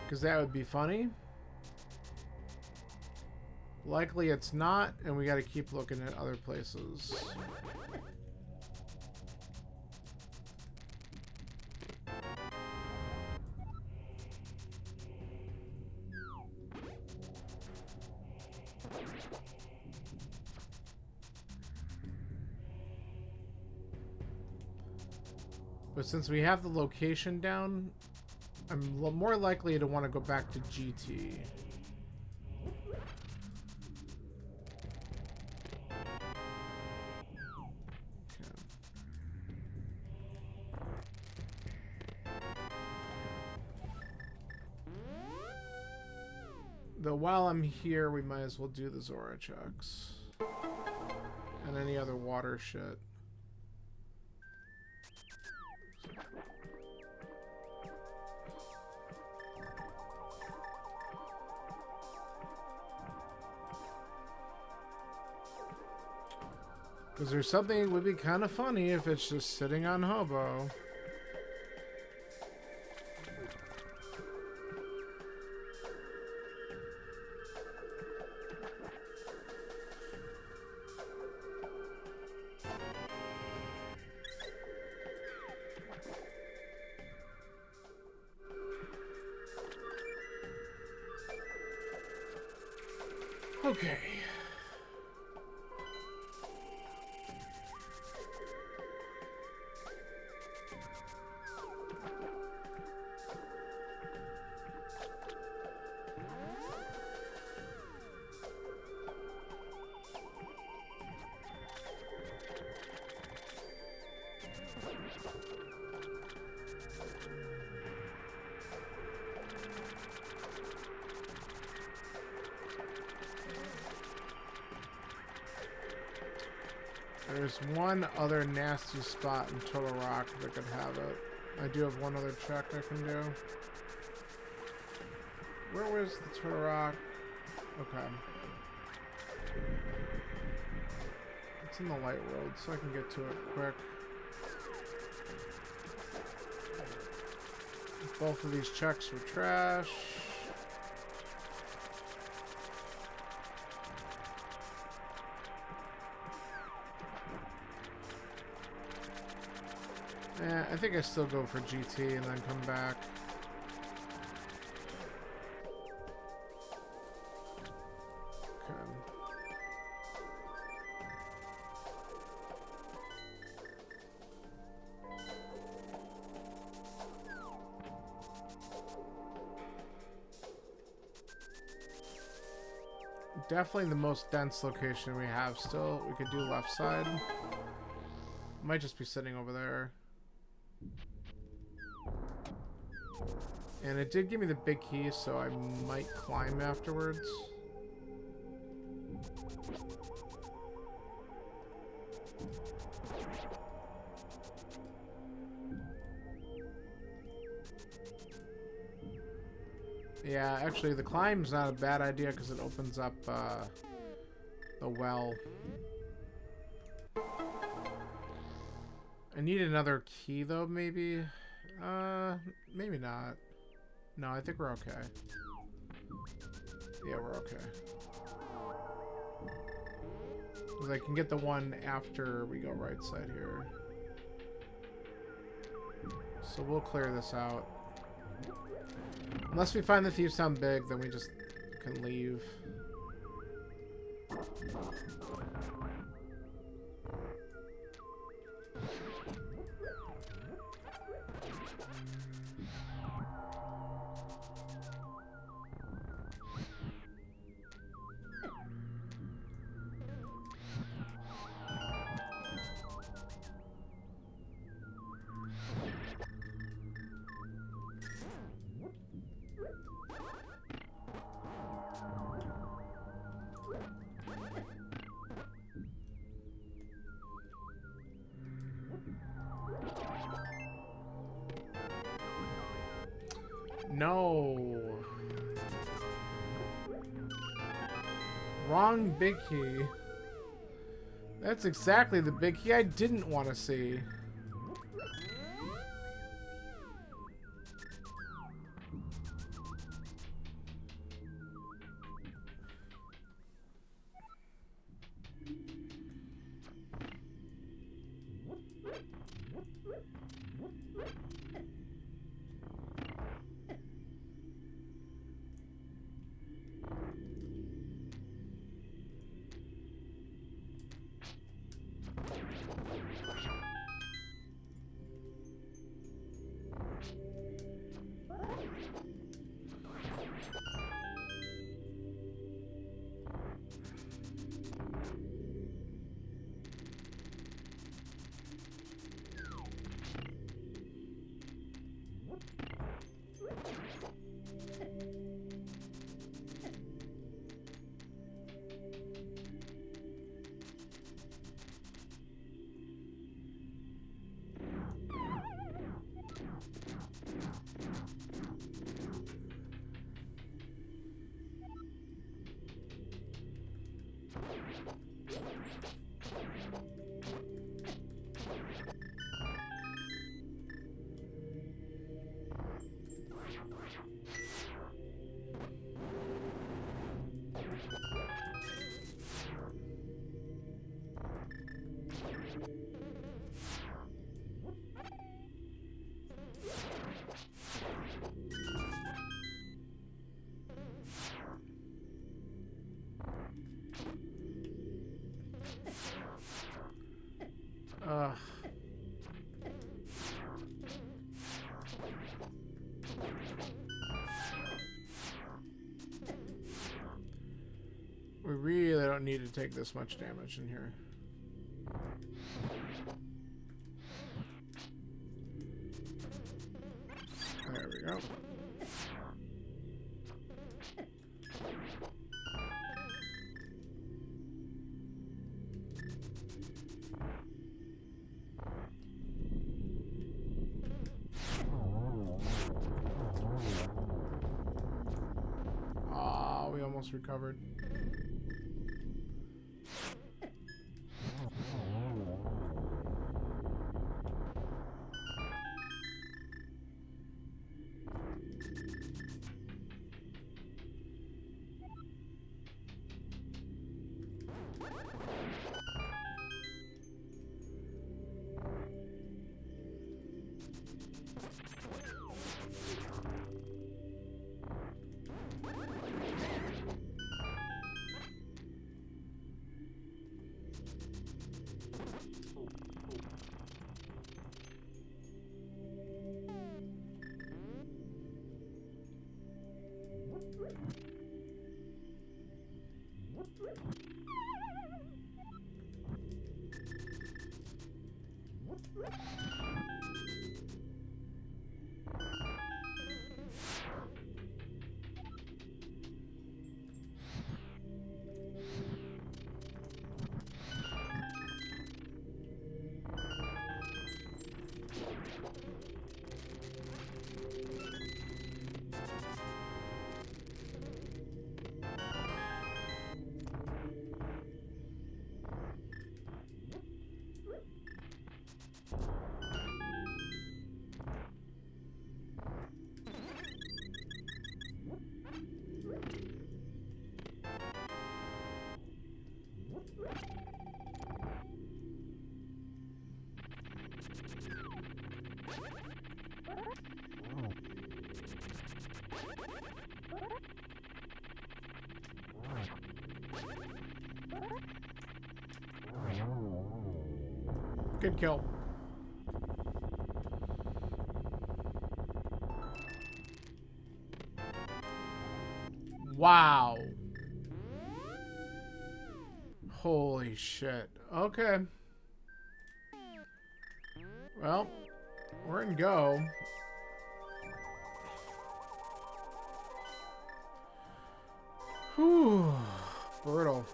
because that would be funny. Likely it's not, and we got to keep looking at other places. But since we have the location down, I'm more likely to want to go back to GT. Okay. Though while I'm here, we might as well do the Zora checks. And any other water shit. Because there's something that would be kind of funny if it's just sitting on Hobo. Okay. There's one other nasty spot in Turtle Rock that could have it. I do have one other check I can do. Where was the Turtle Rock? Okay. It's in the light world, so I can get to it quick. Both of these checks were trash. I think I still go for GT and then come back. Okay. Definitely the most dense location we have still. We could do left side. Might just be sitting over there. And it did give me the big key, so I might climb afterwards. Yeah, actually the climb's not a bad idea because it opens up the well. I need another key though, maybe? Maybe not. No, I think we're okay. Yeah, we're okay. Because I can get the one after we go right side here. So we'll clear this out. Unless we find the thieves sound big, then we just can leave. No. Wrong big key. That's exactly the big key I didn't want to see. We really don't need to take this much damage in here. There we go. almost recovered. Good kill. Wow. Holy shit. Okay. Well, we're in go. Whew. Brutal.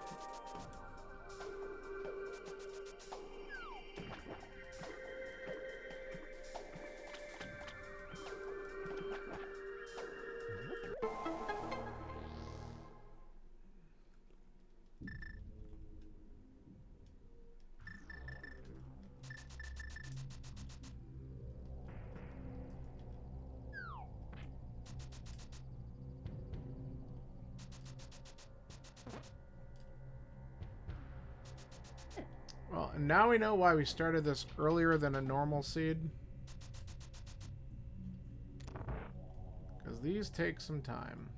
Well, and now we know why we started this earlier than a normal seed. Because these take some time.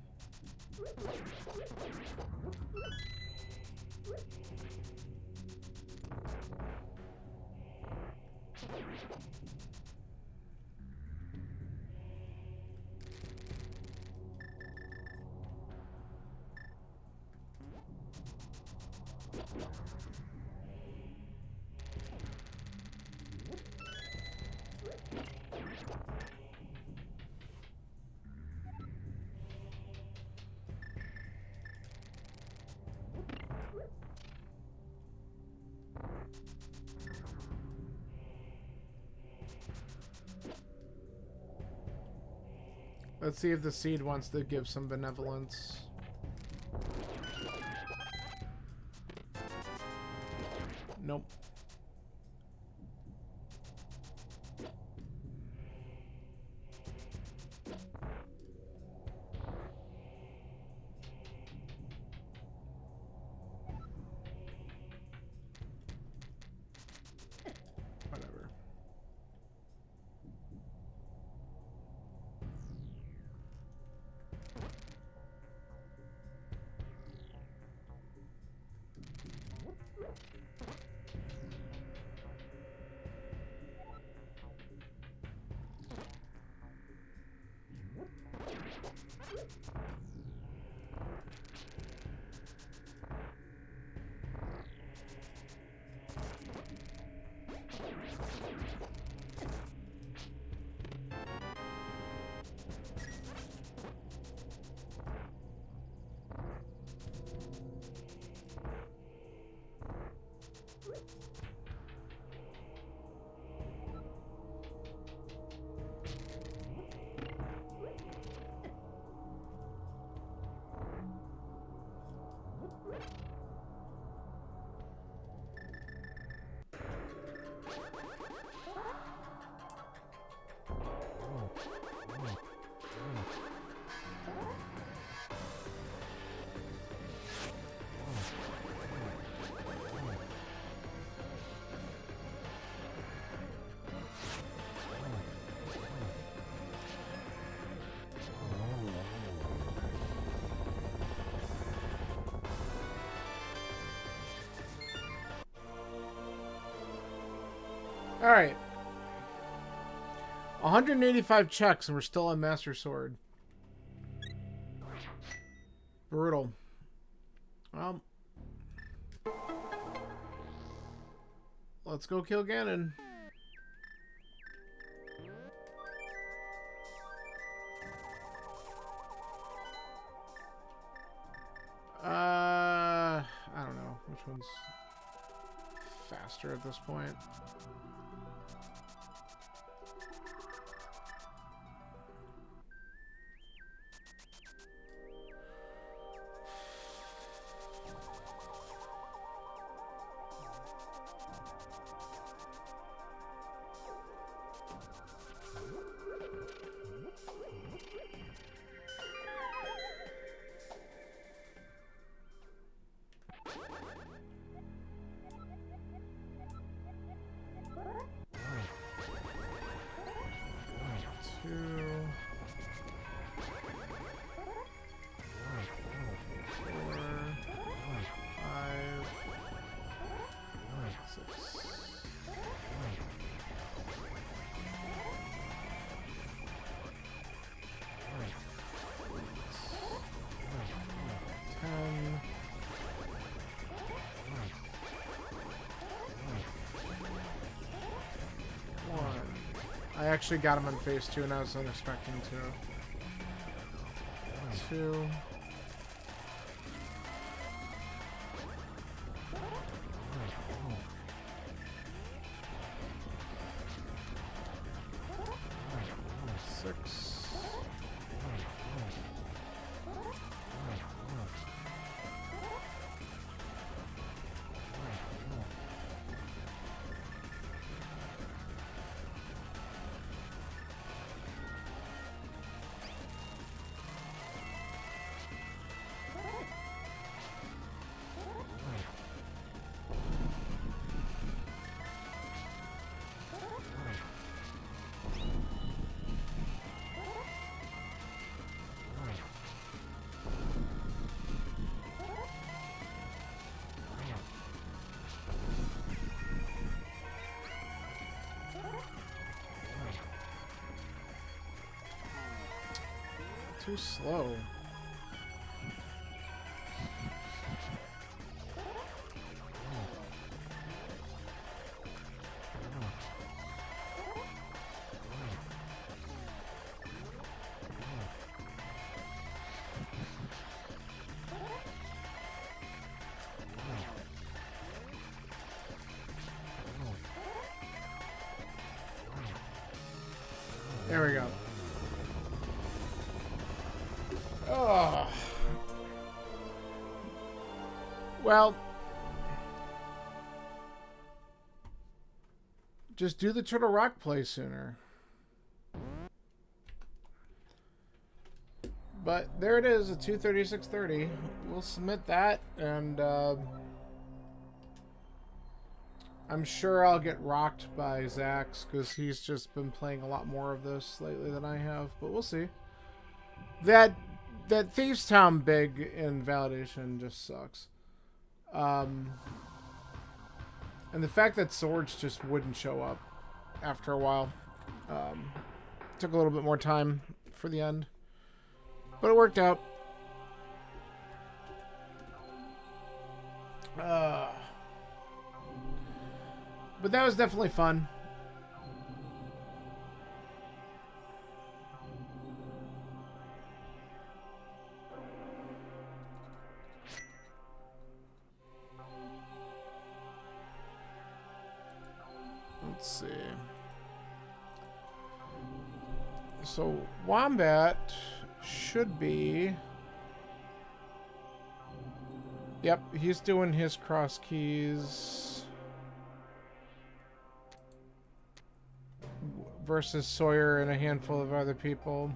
Let's see if the seed wants to give some benevolence. Nope. Whatever. Alright. 185 checks and we're still on Master Sword. Brutal. Let's go kill Ganon. I don't know which one's faster at this point. I actually got him on phase 2 and I was unexpecting to. 2. Too slow. There we go. Oh. Well, just do the Turtle Rock play sooner. But there it is, a 236.30. We'll submit that, and I'm sure I'll get rocked by Zax because he's just been playing a lot more of this lately than I have. But we'll see. That Thieves Town big in validation just sucks. And the fact that swords just wouldn't show up after a while. Took a little bit more time for the end. But it worked out. But that was definitely fun. Let's see. So Wombat should be... Yep, he's doing his Crosskeys versus Sawyer and a handful of other people.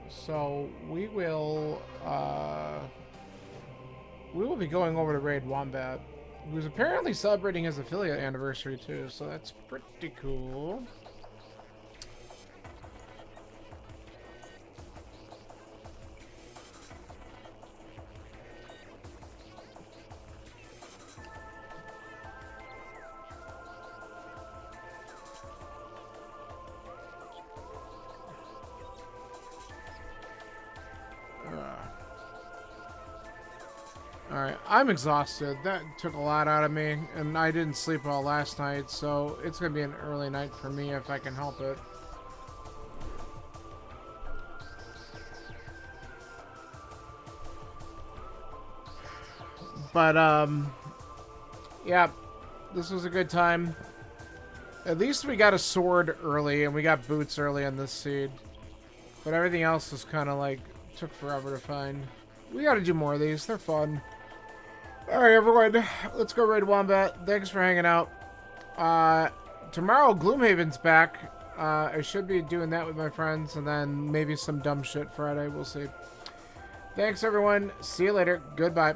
So we will be going over to raid Wombat, who's apparently celebrating his affiliate anniversary too, so that's pretty cool. Alright, I'm exhausted. That took a lot out of me, and I didn't sleep well last night, so it's going to be an early night for me if I can help it. But, yeah, this was a good time. At least we got a sword early, and we got boots early on this seed. But everything else was kind of like, took forever to find. We got to do more of these. They're fun. Alright, everyone. Let's go raid Wombat. Thanks for hanging out. Tomorrow, Gloomhaven's back. I should be doing that with my friends, and then maybe some dumb shit Friday. We'll see. Thanks, everyone. See you later. Goodbye.